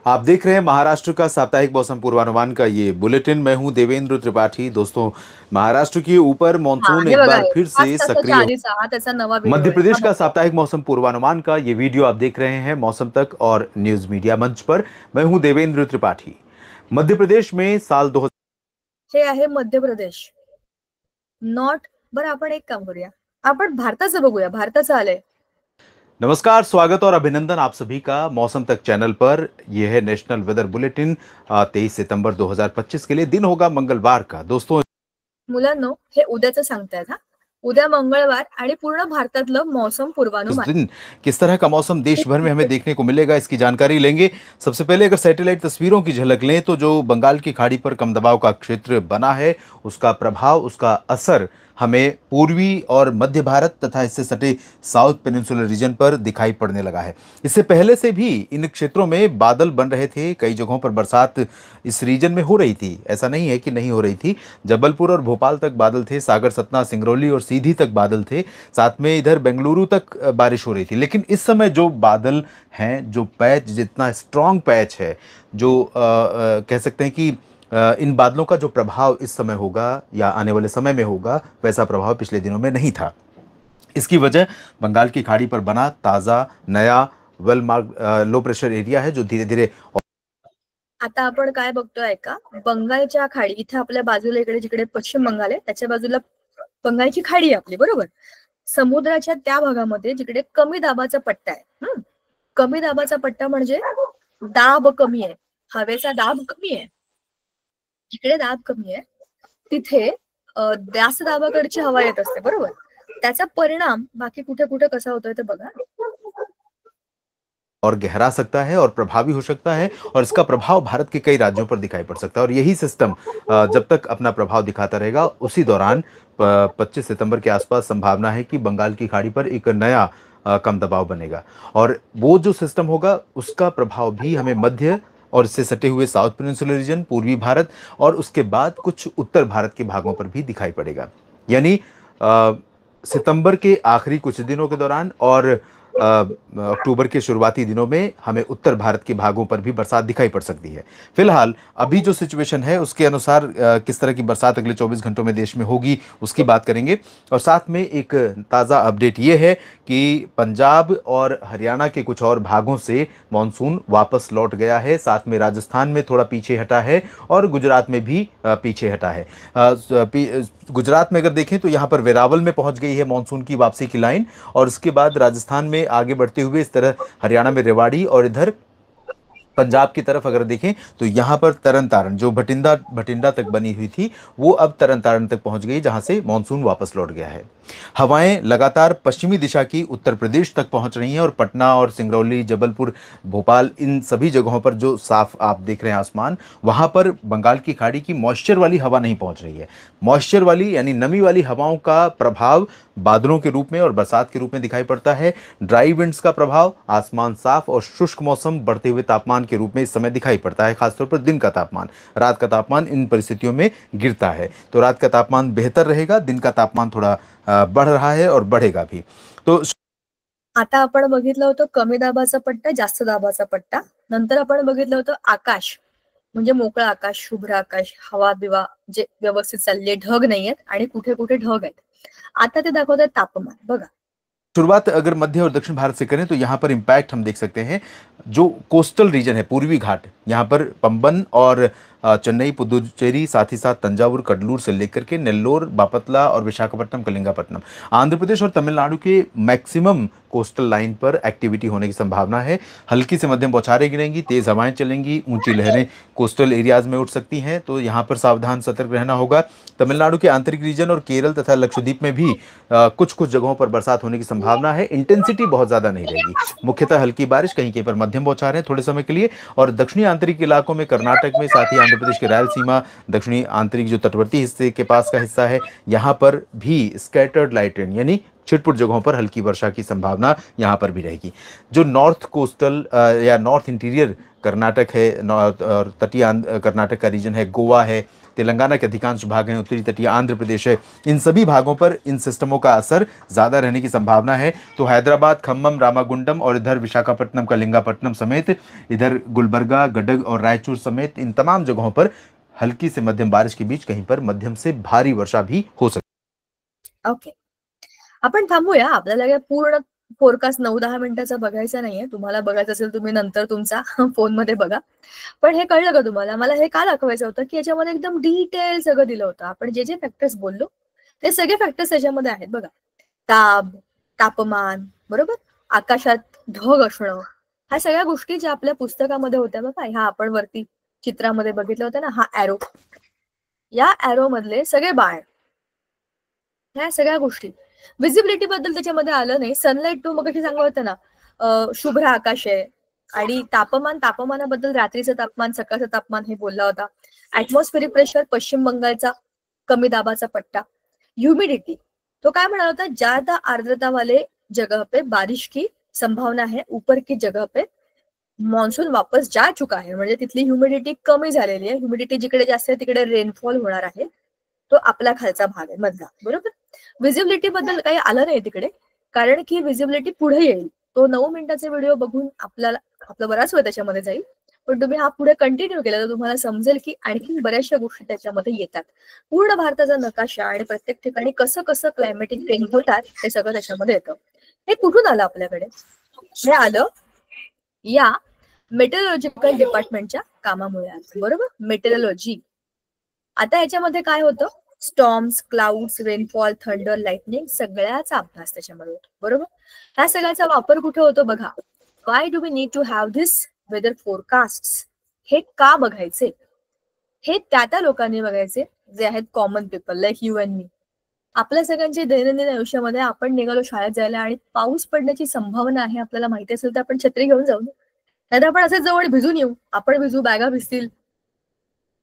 आप देख रहे हैं महाराष्ट्र का साप्ताहिक मौसम पूर्वानुमान का ये बुलेटिन। मैं हूं देवेंद्र त्रिपाठी। दोस्तों, महाराष्ट्र के ऊपर मानसून एक बार फिर से सक्रिय। मध्य प्रदेश का साप्ताहिक मौसम पूर्वानुमान का ये वीडियो आप देख रहे हैं मौसम तक और न्यूज मीडिया मंच पर। मैं हूं देवेंद्र त्रिपाठी। मध्य प्रदेश में साल 2000 हे आहे मध्य प्रदेश नॉट। बरं, आपण एक काम करूया, आपण भारताचं बघूया. भारताचं आलंय. नमस्कार, स्वागत और अभिनंदन आप सभी का मौसम तक चैनल पर। यह है नेशनल वेदर बुलेटिन 23 सितंबर 2025 के लिए। दिन होगा मंगलवार का। दोस्तों, मुलांनो, हे उद्याचं सांगतायत हा. उद्या मंगळवार आणि पूर्ण भारतातलं मौसम पूर्वानुमान. दिन किस तरह का मौसम देश भर में हमें देखने को मिलेगा, इसकी जानकारी लेंगे। सबसे पहले अगर सैटेलाइट तस्वीरों की झलक लें तो जो बंगाल की खाड़ी पर कम दबाव का क्षेत्र बना है, उसका प्रभाव, उसका असर हमें पूर्वी और मध्य भारत तथा इससे सटे साउथ पेनिनसुलर रीजन पर दिखाई पड़ने लगा है। इससे पहले से भी इन क्षेत्रों में बादल बन रहे थे। कई जगहों पर बरसात इस रीजन में हो रही थी, ऐसा नहीं है कि नहीं हो रही थी। जबलपुर और भोपाल तक बादल थे, सागर, सतना, सिंगरौली और सीधी तक बादल थे। साथ में इधर बेंगलुरु तक बारिश हो रही थी। लेकिन इस समय जो बादल हैं, जो पैच, जितना स्ट्रॉन्ग पैच है, जो कह सकते हैं कि इन बादलों का जो प्रभाव इस समय होगा या आने वाले समय में होगा, वैसा प्रभाव पिछले दिनों में नहीं था। इसकी वजह बंगाल की खाड़ी पर बना ताजा नया वेल मार्क लो प्रेशर एरिया है, जो धीरे धीरे। आता आपण काय बघतोय का, बंगालच्या खाडी इथे आपल्या बाजूला, इकडे जिकडे पश्चिम बंगाल आहे त्याच्या बाजूला बंगालची खाडी आहे आपली, बरोबर. समुद्राच्या त्या भागामध्ये जिकडे कमी दाबाचा पट्टा आहे, कमी दाबाचा पट्टा म्हणजे दाब कमी आहे, हवेचा दाब कमी आहे. जिकडे दाब कमी आहे तिथे जास्त दाबाकडची हवा येत असते, बरोबर. त्याचा परिणाम बाकी कुठे कुठे कसा होतोय ते बघा. और गहरा सकता है और प्रभावी हो सकता है, और इसका प्रभाव भारत के कई राज्यों पर दिखाई पड़ सकता है। और यही सिस्टम जब तक अपना प्रभाव दिखाता रहेगा, उसी दौरान 25 सितंबर के आसपास संभावना है कि बंगाल की खाड़ी पर एक नया कम दबाव बनेगा। और वो जो सिस्टम होगा उसका प्रभाव भी हमें मध्य और इससे सटे हुए साउथ पेनिनसुलर रीजन, पूर्वी भारत और उसके बाद कुछ उत्तर भारत के भागों पर भी दिखाई पड़ेगा। यानी सितंबर के आखिरी कुछ दिनों के दौरान और अक्टूबर के शुरुआती दिनों में हमें उत्तर भारत के भागों पर भी बरसात दिखाई पड़ सकती है। फिलहाल अभी जो सिचुएशन है उसके अनुसार किस तरह की बरसात अगले 24 घंटों में देश में होगी उसकी बात करेंगे। और साथ में एक ताज़ा अपडेट ये है कि पंजाब और हरियाणा के कुछ और भागों से मॉनसून वापस लौट गया है। साथ में राजस्थान में थोड़ा पीछे हटा है और गुजरात में भी पीछे हटा है। गुजरात में अगर देखें तो यहाँ पर वेरावल में पहुंच गई है मॉनसून की वापसी की लाइन, और उसके बाद राजस्थान में आगे बढ़ते हुए इस तरह हरियाणा में रेवाड़ी और इधर पंजाब की तरफ अगर देखें तो यहाँ पर तरन तारण, जो भटिंडा तक बनी हुई थी, वो अब तरन तारण तक पहुंच गई, जहां से मॉनसून वापस लौट गया है। हवाएं लगातार पश्चिमी दिशा की उत्तर प्रदेश तक पहुंच रही हैं और पटना और सिंगरौली, जबलपुर, भोपाल, इन सभी जगहों पर जो साफ आप देख रहे हैं आसमान, वहां पर बंगाल की खाड़ी की मॉइस्चर वाली हवा नहीं पहुंच रही है। मॉइस्चर वाली यानी नमी वाली हवाओं का प्रभाव बादलों के रूप में और बरसात के रूप में दिखाई पड़ता है। ड्राई विंड्स का प्रभाव आसमान साफ और शुष्क मौसम, बढ़ते हुए तापमान के रूप में इस समय दिखाई पड़ता है। खासतौर पर दिन का तापमान, रात का तापमान इन परिस्थितियों में गिरता है, तो रात का तापमान बेहतर रहेगा, दिन का तापमान थोड़ा बढ़ रहा है और बढ़ेगा भी। तो आता आपण बघितलं होतं कमी दाबाचा पट्टा, जास्त दाबाचा पट्टा. नंतर आपण बघितलं होतं आकाश, म्हणजे मोकळं आकाश, शुभ्र आकाश, हवा बिवा जे व्यवस्थित चालले, ढग नाहीयेत आणि कुठे कुठे ढग आहेत. आता ते दाखवतात तापमान. बघा, शुरुआत अगर मध्य और दक्षिण भारत से करें तो यहाँ पर इम्पैक्ट हम देख सकते हैं। जो कोस्टल रीजन है, पूर्वी घाट, यहाँ पर पंबन और चेन्नई, पुदुचेरी, साथ ही साथ तंजावुर, कडलूर से लेकर के नेल्लोर, बापतला और विशाखापट्टनम, कलिंगापट्टनम, आंध्र प्रदेश और तमिलनाडु के मैक्सिमम कोस्टल लाइन पर एक्टिविटी होने की संभावना है। हल्की से मध्यम बौछारें गिरेंगी, तेज हवाएं चलेंगी, ऊंची लहरें कोस्टल एरियाज में उठ सकती हैं, तो यहाँ पर सावधान सतर्क रहना होगा। तमिलनाडु के आंतरिक रीजन और केरल तथा लक्षद्वीप में भी कुछ कुछ जगहों पर बरसात होने की संभावना है। इंटेंसिटी बहुत ज्यादा नहीं रहेगी, मुख्यतः हल्की बारिश, कहीं कहीं पर मध्यम बौछारें थोड़े समय के लिए। और दक्षिणी आंतरिक इलाकों में कर्नाटक में, साथ ही आंध्र प्रदेश के रायलसीमा, दक्षिणी आंतरिक जो तटवर्ती हिस्से के पास का हिस्सा है, यहाँ पर भी स्कैटर्ड लाइट रेन यानी छिटपुट जगहों पर हल्की वर्षा की संभावना यहाँ पर भी रहेगी। जो नॉर्थ कोस्टल या नॉर्थ इंटीरियर कर्नाटक है, और तटीय कर्नाटक का रीजन है, गोवा है, तेलंगाना के अधिकांश भाग हैं, उत्तरी तटीय आंध्र प्रदेश है, इन सभी भागों पर इन सिस्टमों का असर ज्यादा रहने की संभावना है। तो हैदराबाद, खम्मम, रामागुंडम और इधर विशाखापट्टनम, कलिंगापट्टनम समेत इधर गुलबर्गा, गडग और रायचूर समेत इन तमाम जगहों पर हल्की से मध्यम बारिश के बीच कहीं पर मध्यम से भारी वर्षा भी हो सकती। ओके, आपण थांबूया. आपल्याला काय पूर्ण फोरकास्ट 9-10 मिनिटाचा बघायचा नाहीये. तुम्हाला बघायचं असेल तुम्ही नंतर तुमचा फोन मध्ये बघा. पण हे कळलं का तुम्हाला? मला हे का दाखवायचं होतं की याच्यामध्ये एकदम डिटेल सगळं दिलं होतं. आपण जे जे फॅक्टर्स बोललो ते सगळे फॅक्टर्स याच्यामध्ये आहेत बघा. ताप, तापमान, बरोबर, आकाशात ढग असणं, ह्या सगळ्या गोष्टी ज्या आपल्या पुस्तकामध्ये होत्या बघा, ह्या आपण वरती चित्रामध्ये बघितलं होतं ना, हा ॲरो, या ॲरो मधले सगळे बाळ, ह्या सगळ्या गोष्टी. विजिबिलिटी बद्दल त्याच्यामध्ये आलं नाही. सनलाईट टू मग सांगत होतं ना, शुभ्र आकाश आहे. आणि तापमानाबद्दल रात्रीचं तापमान, सकाळचं तापमान हे बोलला होता. ऍटमॉस्फेरिक प्रेशर, पश्चिम बंगालचा कमी दाबाचा पट्टा. ह्युमिडिटी, तो काय म्हणाला होता, ज्यादा आर्द्रता वाले जगह पे बारिश की संभावना है, ऊपर की जगह पे मान्सून वापस जा चुका है. म्हणजे तिथली ह्युमिडिटी कमी झालेली आहे. ह्युमिडिटी जिकडे जास्त आहे तिकडे रेनफॉल होणार आहे. तो आपला खालचा भाग आहे मधला, बरोबर. विजिबिलिटी बद्दल काही आलं नाही तिकडे, कारण की विजिबिलिटी पुढे येईल. तो 9 मिनिटाचा व्हिडिओ बघून आपला बराच वेळ त्याच्यामध्ये जाईल. पण तुम्ही हा पुढे कंटिन्यू केला तर तुम्हाला समजेल की आणखी बऱ्याचशा गोष्टी त्याच्यामध्ये येतात. पूर्ण भारताचा नकाशा आणि प्रत्येक ठिकाणी कसं कसं क्लायमेटिक चेंज होतात हे सगळं त्याच्यामध्ये येतं. हे कुठून आलं आपल्याकडे? हे आलं या मेटेरोलॉजिकल डिपार्टमेंटच्या कामामुळे आलं, बरोबर. मेटेरोलॉजी. आता याच्यामध्ये काय होतं, storms, clouds, rainfall, thunder, lightning सगळ्याचा अभ्यास त्याच्यामध्ये होतो, बरोबर. ह्या सगळ्याचा वापर कुठे होतो बघा. Why do we need to have this weather forecast? हे का बघायचे? हे त्या लोकांनी बघायचे जे आहेत common people like you and me. आपल्या सगळ्यांच्या दैनंदिन आयुष्यामध्ये आपण निघालो शाळेत जायला आणि पाऊस पडण्याची संभावना आहे, आपल्याला माहिती असेल तर आपण छत्री घेऊन जाऊ, नाहीतर आपण असेच जवळ भिजून येऊ. आपण भिजू, बॅगा भिजतील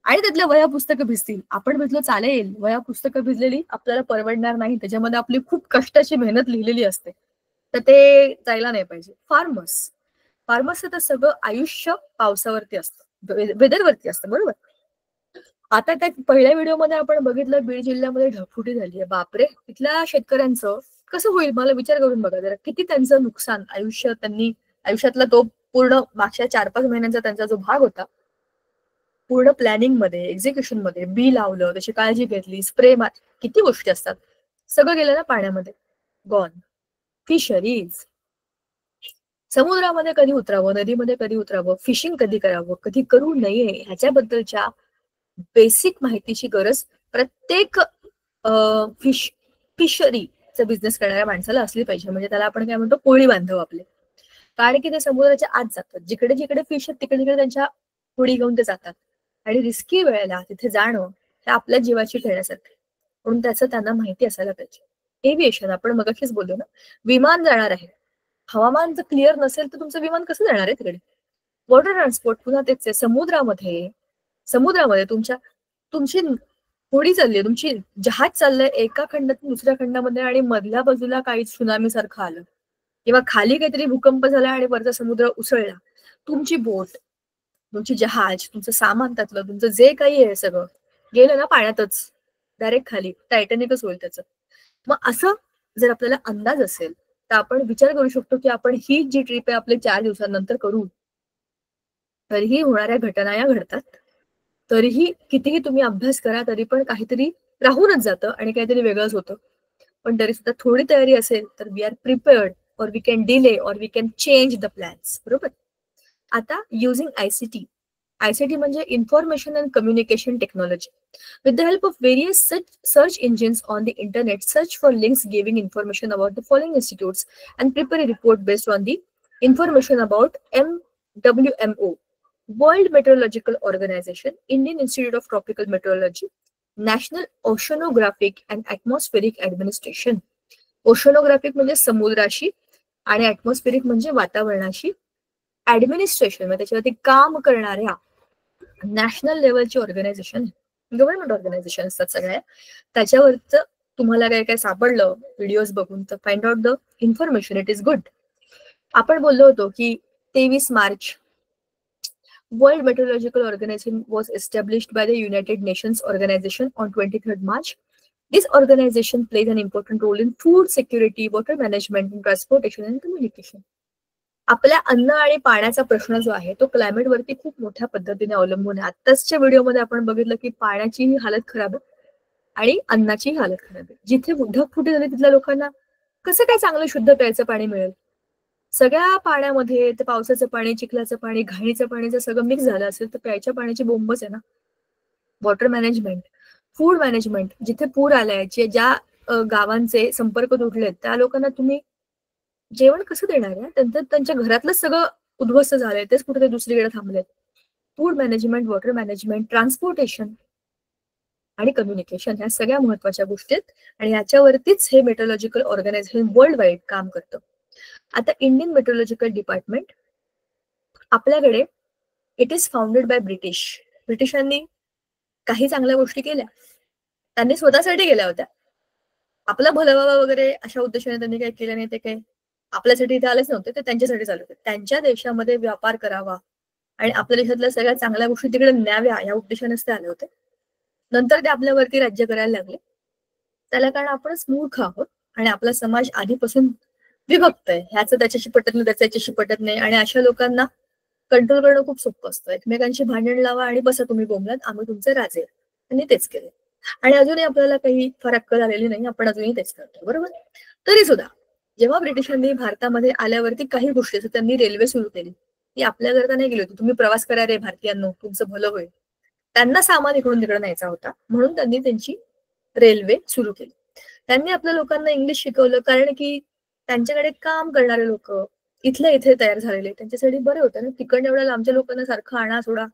आणि त्यातल्या वह्या पुस्तकं भिजतील. आपण भिजलो चालेल, वह्या पुस्तकं भिजलेली आपल्याला परवडणार नाही. त्याच्यामध्ये आपली खूप कष्टाची मेहनत लिहिलेली असते, तर ते जायला नाही पाहिजे. फार्मर्सचं तर सगळं आयुष्य पावसावरती असतं, वेदरवरती असतं, बरोबर. आता त्या पहिल्या व्हिडिओमध्ये आपण बघितलं बीड जिल्ह्यामध्ये ढगफुटी झाली आहे. बापरे, तिथल्या शेतकऱ्यांचं कसं होईल मला विचार करून बघा जरा. किती त्यांचं नुकसान, आयुष्यातला तो पूर्ण मागच्या 4-5 महिन्यांचा त्यांचा जो भाग होता, पूर्ण प्लॅनिंग मध्ये, एक्झिक्युशन मध्ये, बी लावलं, त्याची काळजी घेतली, स्प्रे किती गोष्टी असतात, सगळं गेलं ना पाण्यामध्ये, गॉन. फिशरीज, समुद्रामध्ये कधी उतरावं, नदीमध्ये कधी उतरावं, फिशिंग कधी करावं, कधी करू नये, ह्याच्याबद्दलच्या बेसिक माहितीची गरज प्रत्येक फिशरीचा बिझनेस करणाऱ्या माणसाला असली पाहिजे. म्हणजे त्याला आपण काय म्हणतो, कोळी बांधव आपले. कारण की ते समुद्राच्या आत जातात, जिकडे जिकडे फिश आहेत तिकडे तिकडे त्यांच्या होडी घेऊन ते जातात. आणि रिस्की वेळेला तिथे जाणं हे आपल्या जीवाची खेळण्यासारखं, म्हणून त्याचं त्यांना माहिती असायला पाहिजे. एव्हिएशन, आपण मगाशीच बोललो ना, विमान जाणार आहे, हवामान जर क्लिअर नसेल तर तुमचं विमान कसं जाणार आहे तिकडे. वॉटर ट्रान्सपोर्ट, पुन्हा तेच आहे. समुद्रामध्ये तुमची होडी चालली आहे, तुमची जहाज चाललंय एका खंडातून दुसऱ्या खंडामध्ये, आणि मधल्या बाजूला काही सुनामी सारखं आलं किंवा खाली काहीतरी भूकंप झाला आणि वरचा समुद्र उसळला, तुमची बोट, तुमची जहाज, तुमचं सामान, त्यातलं तुमचं जे काही आहे सगळं गेलं ना पाण्यातच, डायरेक्ट खाली, टायटॅनिकच होईल त्याचं. मग असं जर आपल्याला अंदाज असेल तर आपण विचार करू शकतो की आपण ही जी ट्रिप आहे आपली 4 दिवसांनंतर करू, तरीही होणाऱ्या घटना या घडतात. तरीही कितीही तुम्ही अभ्यास करा तरी पण काहीतरी राहूनच जातं आणि काहीतरी वेगळंच होतं. पण तरी सुद्धा थोडी तयारी असेल तर वी आर प्रिपेअर्ड, और वी कॅन डिले, और we can change the plans, बरोबर. आता युझिंग आयसीटी म्हणजे information and communication technology. With the help of various search engines on the internet, search for links giving information about the following institutes and prepare a report based on the information about WMO, World Meteorological Organization, Indian Institute of Tropical Meteorology, National Oceanographic and Atmospheric Administration. Oceanographic म्हणजे समुद्राशी आणि atmospheric म्हणजे वातावरणाशी administration, म्हणजे त्याच्यावरती काम करणाऱ्या national लेवलची organisation, government organisation असतात सगळ्या, त्याच्यावरचं तुम्हाला काय काय सापडलं व्हिडिओज बघून तर find out the information, it is good. आपण बोललो होतो की 23 March World Meteorological Organization was established by the United Nations Organization on 23rd March. This organization plays an important role in food security, water management, and transportation and communication. आपल्या अन्न आणि पाण्याचा प्रश्न जो आहे तो क्लायमेट वरती खूप मोठ्या पद्धतीने अवलंबून आहे. आत्ताच्या व्हिडिओमध्ये आपण बघितलं की पाण्याची हालत खराब आहे आणि अन्नाची हालत खराब आहे. जिथे ढगफुटी झाली तिथल्या लोकांना कसं काय चांगलं शुद्ध प्यायचं पाणी मिळेल? सगळ्या पाण्यामध्ये ते पावसाचं पाणी, चिखलाचं पाणी, घाणीचं पाणी जर सगळं मिक्स झालं असेल तर प्यायच्या पाण्याची बोंबच आहे ना. वॉटर मॅनेजमेंट, फूड मॅनेजमेंट, जिथे पूर आलाय, ज्या गावांचे संपर्क तुटलेत त्या लोकांना तुम्ही जेवण कसं देणार आहे? त्यांच्या घरातलं सगळं उद्ध्वस्त झालंय, तेच कुठे दुसरीकडे थांबलेत. Food management, water management, transportation आणि कम्युनिकेशन ह्या सगळ्या महत्वाच्या गोष्टी आहेत आणि याच्यावरतीच हे मेट्रोलॉजिकल ऑर्गनायझेशन वर्ल्ड वाईड काम करतं. आता इंडियन मेट्रोलॉजिकल डिपार्टमेंट आपल्याकडे इट इज फाउंडेड बाय ब्रिटिशांनी काही चांगल्या गोष्टी केल्या, त्यांनी स्वतःसाठी केल्या होत्या. आपला भलं व्हावं वगैरे अशा उद्देशाने त्यांनी काही केलं नाही. ते काही आपल्यासाठी इथे आलेच नव्हते, ते त्यांच्यासाठी चालू होते. त्यांच्या देशामध्ये व्यापार करावा आणि आपल्या देशातल्या सगळ्या चांगल्या गोष्टी तिकडे न्याव्या या उद्देशानेच ते आले होते. नंतर ते आपल्यावरती राज्य करायला लागले. त्याला कारण आपणच मूर्ख आहोत आणि आपला समाज आधीपासून विभक्त आहे. ह्याचं त्याच्याशी पटत नाही, त्याचं याच्याशी पटत नाही आणि अशा लोकांना कंट्रोल करणं खूप सोपं असतं. एकमेकांशी भांडण लावा आणि बसा तुम्ही बोंबलात, आम्ही तुमचे राजे. त्यांनी तेच केले आणि अजूनही आपल्याला काही फार अक्कल आलेली नाही, आपण अजूनही तेच करतो. बरोबर. तरी सुद्धा जेव्हा ब्रिटिशांनी भारतामध्ये आल्यावरती काही गोष्टी त्यांनी रेल्वे सुरू केली, ती आपल्याकरता नाही गेली होती. तुम्ही प्रवास करा रे भारतीयांनो, तुमचं भलं होईल. त्यांना सामान इकडून तिकडे न्यायचा होता म्हणून त्यांनी त्यांची रेल्वे सुरू केली. त्यांनी आपल्या लोकांना इंग्लिश शिकवलं कारण की त्यांच्याकडे काम करणारे लोक इथल्या इथे तयार झालेले त्यांच्यासाठी बरे होते ना. तिकडे एवढ्या लांबच्या लोकांना सारखं आणा सोडा,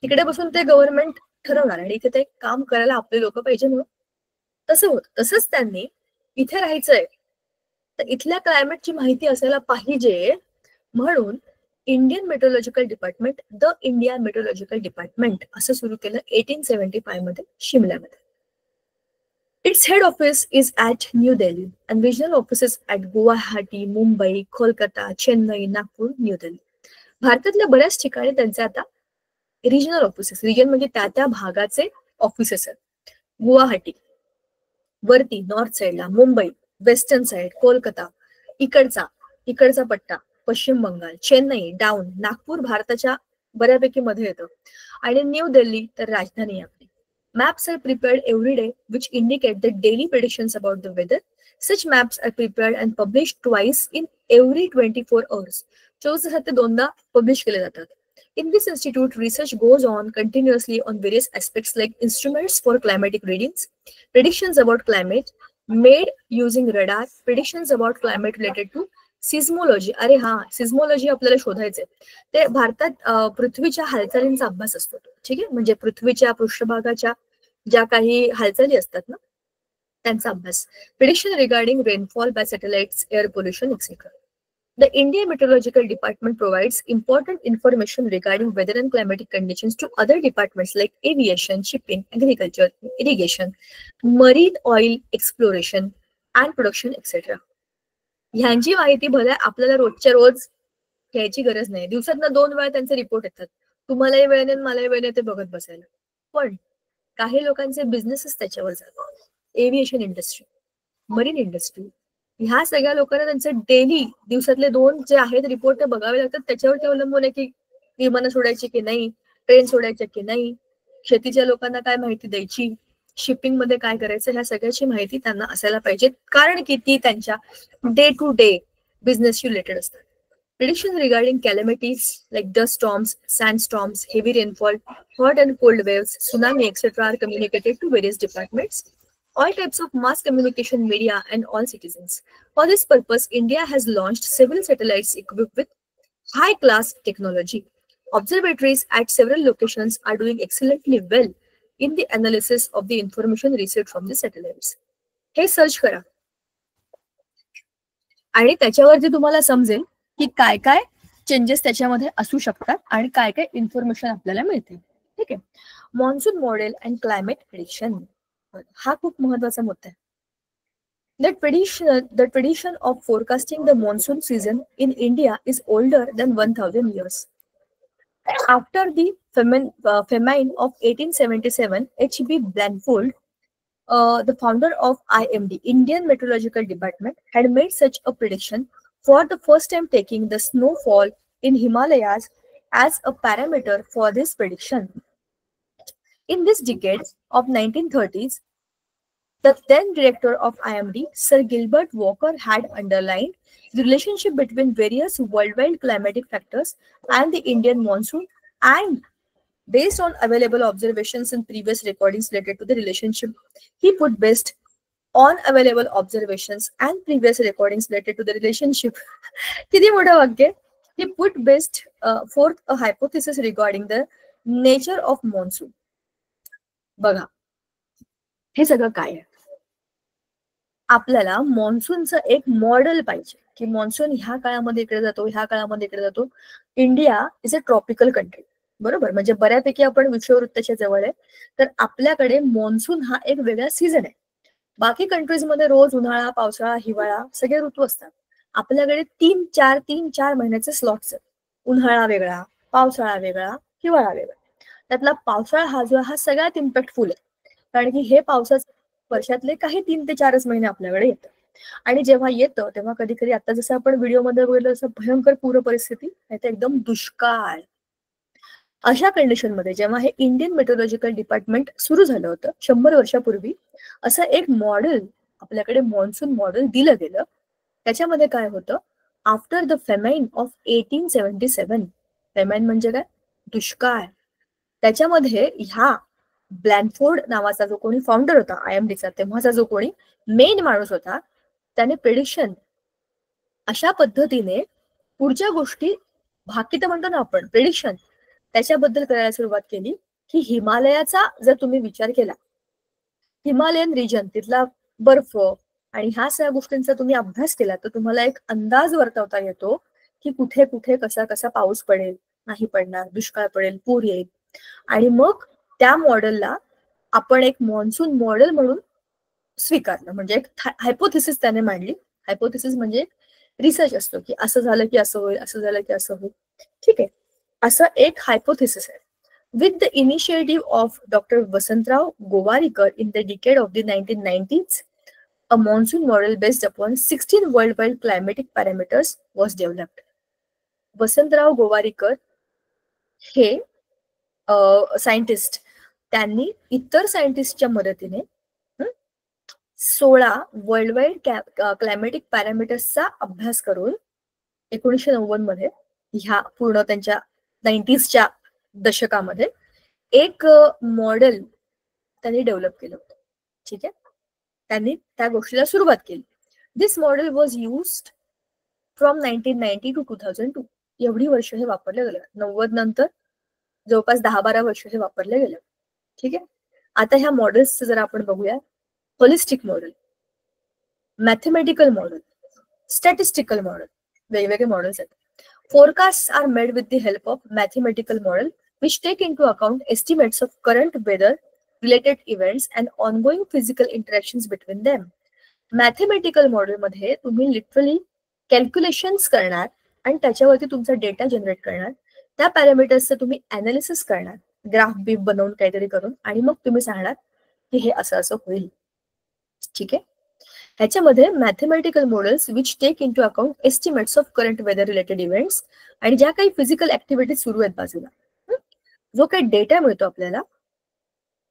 तिकडे बसून ते गव्हर्नमेंट ठरवणार आणि इथे ते काम करायला आपले लोक पाहिजे म्हणून तसं होतं. तसंच त्यांनी इथे राहायचंय तर इथल्या क्लायमेटची माहिती असायला पाहिजे म्हणून Indian meteorological department, the India meteorological department असं सुरू केलं 1875 मध्ये शिमल्यामध्ये. Its head office is at New Delhi and regional offices at Guwahati, Mumbai, Kolkata, Chennai, Nagpur, New Delhi. भारतातल्या बऱ्याच ठिकाणी त्यांचे आता रिजनल ऑफिसेस, रिजन म्हणजे त्या भागाचे ऑफिसेस आहेत. गुवाहाटी वरती नॉर्थ साइडला, मुंबई वेस्टर्न साइड, कोलकाता इकडचा पट्टा पश्चिम बंगाल, चेन्नई डाऊन, नागपूर भारताच्या बऱ्यापैकी मध्ये येतं आणि न्यू दिल्ली तर राजधानी आपली. Maps are prepared every day which indicate the daily predictions about the weather. Such maps are prepared and published twice in every 24 hours. 24 तासात ते दोनदा पब्लिश केले जातात. In this institute, research goes on continuously on various aspects like instruments for climatic readings, predictions about climate made using radar, predictions about climate related to seismology. अरे हा, seismology आपल्याला शोधायचंय. ते भारतात पृथ्वीच्या हालचालींचा अभ्यास असतो. ठीक आहे, म्हणजे पृथ्वीच्या पृष्ठभागाच्या ज्या काही हालचाली असतात ना त्यांचा अभ्यास. Prediction regarding rainfall by satellites, air pollution etcetera. The India meteorological department provides important information regarding weather and climatic conditions to other departments like aviation, shipping, agriculture, irrigation, marine oil exploration and production etcetera. ह्यांची माहिती भल्या आपल्याला रोजच्या रोज घ्यायची गरज नाही. दिवसातनं 2 वेळा त्यांचे रिपोर्ट येतात. तुम्हालाही वेळ नाही मलाही वेळ नाही ते बघत बसायला. पण काही लोकांचे बिझनेसच त्याच्यावर जातात. एव्हिएशन इंडस्ट्री, मरीन इंडस्ट्री, ह्या सगळ्या लोकांना त्यांचे डेली दिवसातले 2 जे आहेत रिपोर्ट ते बघावे लागतात. त्याच्यावरती अवलंबून आहे की विमानं सोडायची की नाही, ट्रेन सोडायच्या की नाही, शेतीच्या लोकांना काय माहिती द्यायची, शिपिंग मध्ये काय करायचं, ह्या सगळ्याची माहिती त्यांना असायला पाहिजे कारण की ती त्यांच्या डे टू डे बिझनेसशी रिलेटेड असतात. Prediction regarding calamities like dust storms, sand storms, heavy rainfall, hot and cold waves, tsunami etcetera are communicated to various departments, all types of mass communication media and all citizens. For this purpose, India has launched several satellites equipped with high-class technology. Observatories at several locations are doing excellently well in the analysis of the information received from the satellites. हे search करा आणि त्याच्यावरती तुम्हाला समजेल की काय काय changes त्याच्यामध्ये असू शकतात आणि काय काय इन्फॉर्मेशन आपल्याला मिळते. ठीक आहे. Monsoon model and climate prediction, हा खूप महत्वाचा मुद्दा आहे. The tradition of forecasting the monsoon season in India is older than 1000 years. After the famine of 1877, H.B. Blanford, the founder of IMD, Indian Meteorological Department, had made such a prediction for the first time, taking the snowfall in Himalayas as a parameter for this prediction. In this decade of 1930s, the then director of IMD, Sir Gilbert Walker, had underlined the relationship between various worldwide climatic factors and the Indian monsoon, and based on available observations and previous recordings related to the relationship, he put based on available observations and previous recordings related to the relationship. किती मोठं वाक्य. He put based forth a hypothesis regarding the nature of monsoon. बघा, हे सगळं काय आहे? आपल्याला मॉन्सूनचं एक मॉडेल पाहिजे की मॉन्सून ह्या काळामध्ये इकडे जातो, ह्या काळामध्ये इकडे जातो. India is a tropical country, बरोबर, म्हणजे बऱ्यापैकी आपण विषुववृत्ताच्या जवळ आहे, तर आपल्याकडे मॉन्सून हा एक वेगळा सीझन आहे. बाकी कंट्रीजमध्ये रोज उन्हाळा, पावसाळा, हिवाळा सगळे ऋतू असतात. आपल्याकडे 3-4 महिन्याचे स्लॉट्स आहेत. उन्हाळा वेगळा, पावसाळा वेगळा, हिवाळा वेगळा. त्यातला पावसाळा हा सगळ्यात इम्पॅक्टफुल आहे, कारण की हे पावसाचं वर्षातले काही 3 ते 4 महिने आपल्याकडे येतं. आणि जेव्हा येतं तेव्हा कधी कधी आता जसं आपण व्हिडिओमध्ये बघितलं तसं भयंकर पूर परिस्थिती नाही तर एकदम दुष्काळ. अशा कंडिशनमध्ये जेव्हा हे इंडियन मेट्रोलॉजिकल डिपार्टमेंट सुरू झालं होतं 100 वर्षापूर्वी, असं एक मॉडेल आपल्याकडे मॉन्सून मॉडेल दिलं गेलं. त्याच्यामध्ये काय होतं, after the famine of 1877, famine म्हणजे काय, दुष्काळ. त्याच्यामध्ये ह्या ब्लॅनफोर्ड नावाचा जो कोणी फाउंडर होता IMDचा, तेव्हाचा जो कोणी मेन माणूस होता, त्याने प्रेडिक्शन अशा पद्धतीने पुढच्या गोष्टी बाकी तर म्हणतो ना आपण प्रेडिक्शन त्याच्याबद्दल करायला सुरुवात केली की हिमालयाचा जर तुम्ही विचार केला, हिमालयन रिजन, तिथला बर्फ आणि ह्या सगळ्या गोष्टींचा तुम्ही अभ्यास केला तर तुम्हाला एक अंदाज वर्तवता येतो की कुठे कुठे कसा कसा पाऊस पडेल, नाही पडणार, दुष्काळ पडेल, पूर येईल. आणि मग त्या मॉडेलला आपण एक मॉन्सून मॉडेल म्हणून स्वीकारलं, म्हणजे एक हायपोथेसिस त्याने मांडली. हायपोथेसिस म्हणजे रिसर्च असतो की असं झालं की असं होईल, असं झालं की असं होईल, ठीक आहे, असं एक हायपोथेसिस आहे. With the initiative of doctor Vasantrao Gowariker in the decade of the 1990s, a monsoon model based upon 16 worldwide climatic parameters was developed. Vasantrao Gowariker हे सायंटिस्ट, त्यांनी इतर सायंटिस्टच्या मदतीने 16 वर्ल्डवाईड क्लायमॅटिक पॅरामीटर्सचा अभ्यास करून 1990 मध्ये ह्या पूर्ण त्यांच्या 90sच्या दशकामध्ये एक मॉडेल त्यांनी डेव्हलप केलं होतं. ठीक आहे, त्यांनी त्या गोष्टीला सुरुवात केली. This model was used from 1990 to 2002. एवढी वर्ष हे वापरलं गेलं. 90 नंतर जवळपास 10-12 वर्ष हे वापरलं गेलं. ठीक आहे, आता ह्या मॉडेल्सचं जर आपण बघूया, holistic model, mathematical model, statistical model, वेगवेगळे मॉडेल्स आहेत. Forecasts are made with the help of mathematical model which take into account estimates of current weather related events and ongoing physical interactions between them. Mathematical model मध्ये तुम्ही literally calculations करणार आणि त्याच्यावरती तुमचा data generate करणार, त्या पॅरामीटर्सचं तुम्ही analysis करणार, ग्राफ बीफ बनवून काहीतरी करून, आणि मग तुम्ही सांगणार की हे असं असं होईल. ठीक आहे, ह्याच्यामध्ये mathematical models which take into account estimates of current weather related events आणि ज्या काही फिजिकल ऍक्टिव्हिटीज सुरू आहेत बाजूला, जो काही डेटा मिळतो आपल्याला,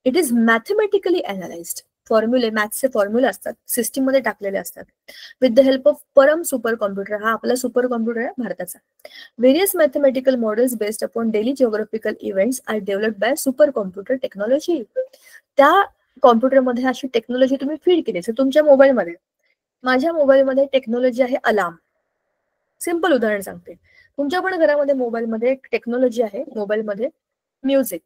इट इज मॅथमॅटिकली अनालाइज्ड. फॉर्म्युले, मॅथ्सचे फॉर्म्युले असतात, सिस्टीम मध्ये टाकलेले असतात. With the help of Param super computer, हा आपला सुपर कॉम्प्युटर आहे भारताचा. Various mathematical models based upon daily geographical events are developed by super computer technology. त्या कॉम्प्युटरमध्ये अशी टेक्नॉलॉजी तुम्ही फीड केली. सर तुमच्या मोबाईलमध्ये, माझ्या मोबाईलमध्ये टेक्नॉलॉजी आहे अलार्म. सिंपल उदाहरण सांगते, तुमच्या पण घरामध्ये मोबाईलमध्ये एक टेक्नॉलॉजी आहे, मोबाईलमध्ये म्युझिक,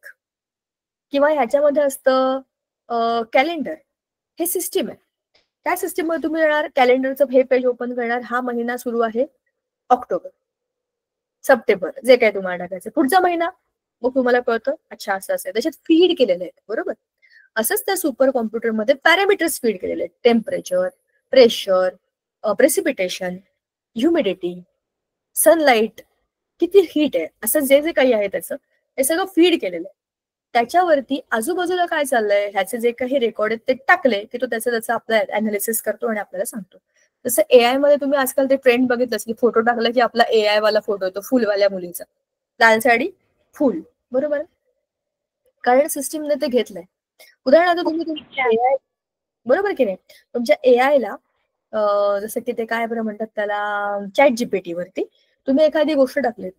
किंवा ह्याच्यामध्ये असतं कॅलेंडर. हे सिस्टीम आहे. त्या सिस्टीम मध्ये तुम्ही येणार, कॅलेंडरचं हे पेज ओपन करणार, हा महिना सुरू आहे ऑक्टोबर, सप्टेंबर, जे काय तुम्हाला टाकायचं, पुढचा महिना, मग तुम्हाला कळतं अच्छा असं असं. त्याच्यात फीड केलेले आहेत, बरोबर. असंच त्या सुपर कॉम्प्युटरमध्ये पॅरामीटर्स फीड केलेले आहेत, temperature, pressure, precipitation, humidity, sunlight, किती हीट आहे, असं जे जे काही आहे त्याचं हे सगळं फीड केलेलं आहे. त्याच्यावरती आजूबाजूला काय चाललंय ह्याचे जे काही रेकॉर्ड आहेत ते टाकले की तो त्याचं आपला अनालिसिस करतो आणि आपल्याला सांगतो. जसं एआय मध्ये तुम्ही आजकाल ते ट्रेंड बघितलं की फोटो टाकला की आपला एआय वाला फोटो येतो फुलवाल्या मुलीचा, लाल साडी फुल, बरोबर, कारण सिस्टीमने ते घेतलंय. उदाहरणार्थ तुम्ही तुमच्या एआय, बरोबर की नाही, तुमच्या एआय ला जसं की ते काय बरं म्हणतात त्याला, चॅट जीपीटी वरती तुम्ही एखादी गोष्ट टाकलीत,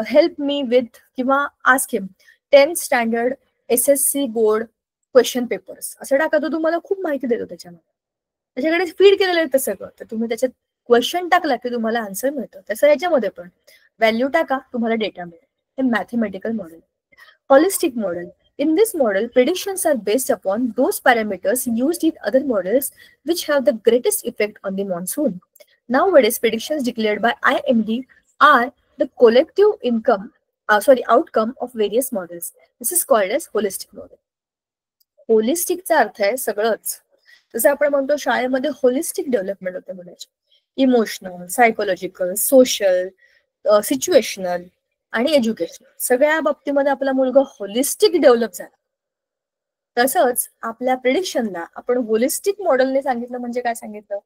हेल्प मी विथ किंवा आस्क हिम 10th standard SSC board question papers असं टाका, तो तुम्हाला खूप माहिती देतो. त्याच्याकडे फीड केलेलं आहे ते सगळं, तर तुम्ही त्याच्यात क्वेश्चन टाकला की तुम्हाला आन्सर मिळतं. तसं याच्यामध्ये पण व्हॅल्यू टाका, तुम्हाला डेटा मिळेल. हे mathematical model. Holistic model. In this model, predictions are based upon those parameters used in other models which have the greatest effect on the monsoon. Nowadays, predictions declared by IMD are the collective outcome of various models. This is called as holistic model. होलिस्टिकचा अर्थ आहे सगळंच. जसं आपण म्हणतो शाळेमध्ये holistic development होते मुलाची, emotional, psychological, social, situational आणि एज्युकेशनल, सगळ्या बाबतीमध्ये आपला मुलगा होलिस्टिक डेव्हलप झाला. तसंच आपल्या प्रिडिक्शनला आपण होलिस्टिक मॉडेलने सांगितलं. म्हणजे काय सांगितलं,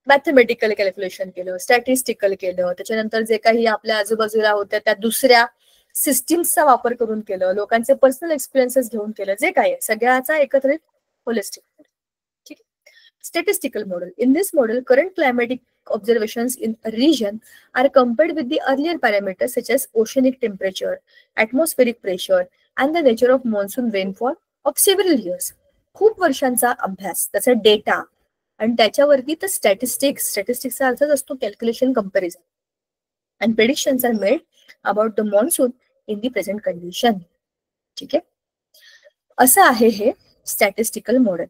मॅथमॅटिकल कॅल्क्युलेशन केलं, स्टॅटिस्टिकल केलं, त्याच्यानंतर जे काही आपल्या आजूबाजूला होत्या त्या दुसऱ्या सिस्टीम्सचा वापर करून केलं, लोकांचे पर्सनल एक्सपिरियन्सेस घेऊन केलं, जे काही आहे सगळ्याचा एकत्रित होलिस्टिक मॉडेल. ठीक आहे. Statistical model. In this model current climatic observations in a region are compared with the earlier parameters such as oceanic temperature, atmospheric pressure and the nature of monsoon rainfall of several years. खूप वर्षांचा अभ्यास, त्याचा data आणि त्याच्यावरती तर स्टॅटिस्टिक्सचा अर्थच असतो calculation, comparison and predictions are made about the monsoon in the present condition. ठीक आहे, असं आहे हे statistical model.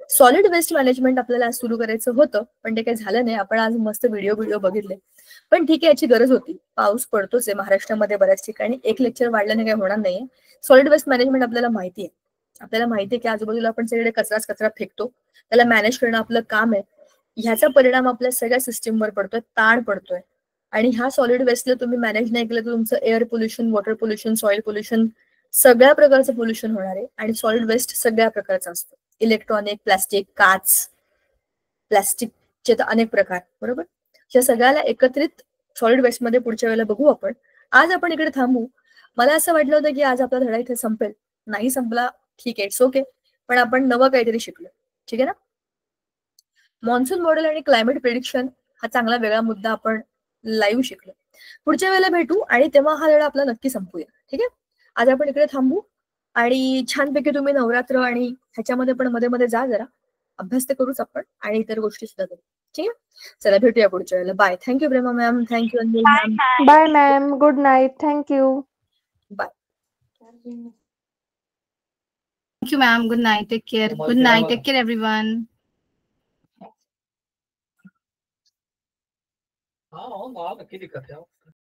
Solid waste management आपल्याला सुरू करायचं होतं पण ते काही झालं नाही. आपण आज मस्त व्हिडिओ बघितले, पण ठीक आहे, याची गरज होती. पाऊस पडतोच आहे महाराष्ट्रामध्ये बऱ्याच ठिकाणी, एक लेक्चर वाढल्याने काही होणार नाहीये. सॉलिड वेस्ट मॅनेजमेंट आपल्याला माहिती आहे की आजूबाजूला आपण सगळीकडे कचरा फेकतो, त्याला मॅनेज करणं आपलं काम आहे. ह्याचा परिणाम आपल्या सगळ्या सिस्टीमवर पडतोय, ताण पडतोय. आणि ह्या सॉलिड वेस्टला तुम्ही मॅनेज नाही केलं तर तुमचं air pollution, water pollution, soil pollution, सगळ्या प्रकारचं पोल्युशन होणार आहे. आणि सॉलिड वेस्ट सगळ्या प्रकारचं असतं, इलेक्ट्रॉनिक, प्लास्टिक, काच, प्लास्टिकचे तर अनेक प्रकार, बरोबर. या सगळ्याला एकत्रित सॉलिड वेस्ट मध्ये पुढच्या वेळेला बघू आपण. आज आपण इकडे थांबू. मला असं वाटलं होतं की आज आपला धडा इथे संपेल, नाही संपला, ठीक आहे, इट्स ओके, पण आपण नवं काहीतरी शिकलो. ठीक आहे ना. मॉन्सून मॉडेल आणि क्लायमेट प्रेडिक्शन हा चांगला वेगळा मुद्दा आपण लाईव्ह शिकलो. पुढच्या वेळेला भेटू आणि तेव्हा हा धडा आपला नक्की संपूया. ठीक आहे, आज आपण इकडे थांबू आणि छानपैकी तुम्ही नवरात्र आणि ह्याच्यामध्ये पण मध्ये मध्ये जा, जरा अभ्यास तर करूच आपण आणि इतर गोष्टी सुद्धा करू. ठीक आहे, चला भेटूया पुढच्या वेळेला. Bye. Thank you Prema ma'am, thank you Anjali ma'am. Bye ma'am, good night, thank you. Bye. Thank you, ma'am. Good night. Take care. Good night. Take care, everyone. हाँ, नक्की दिक्कत है.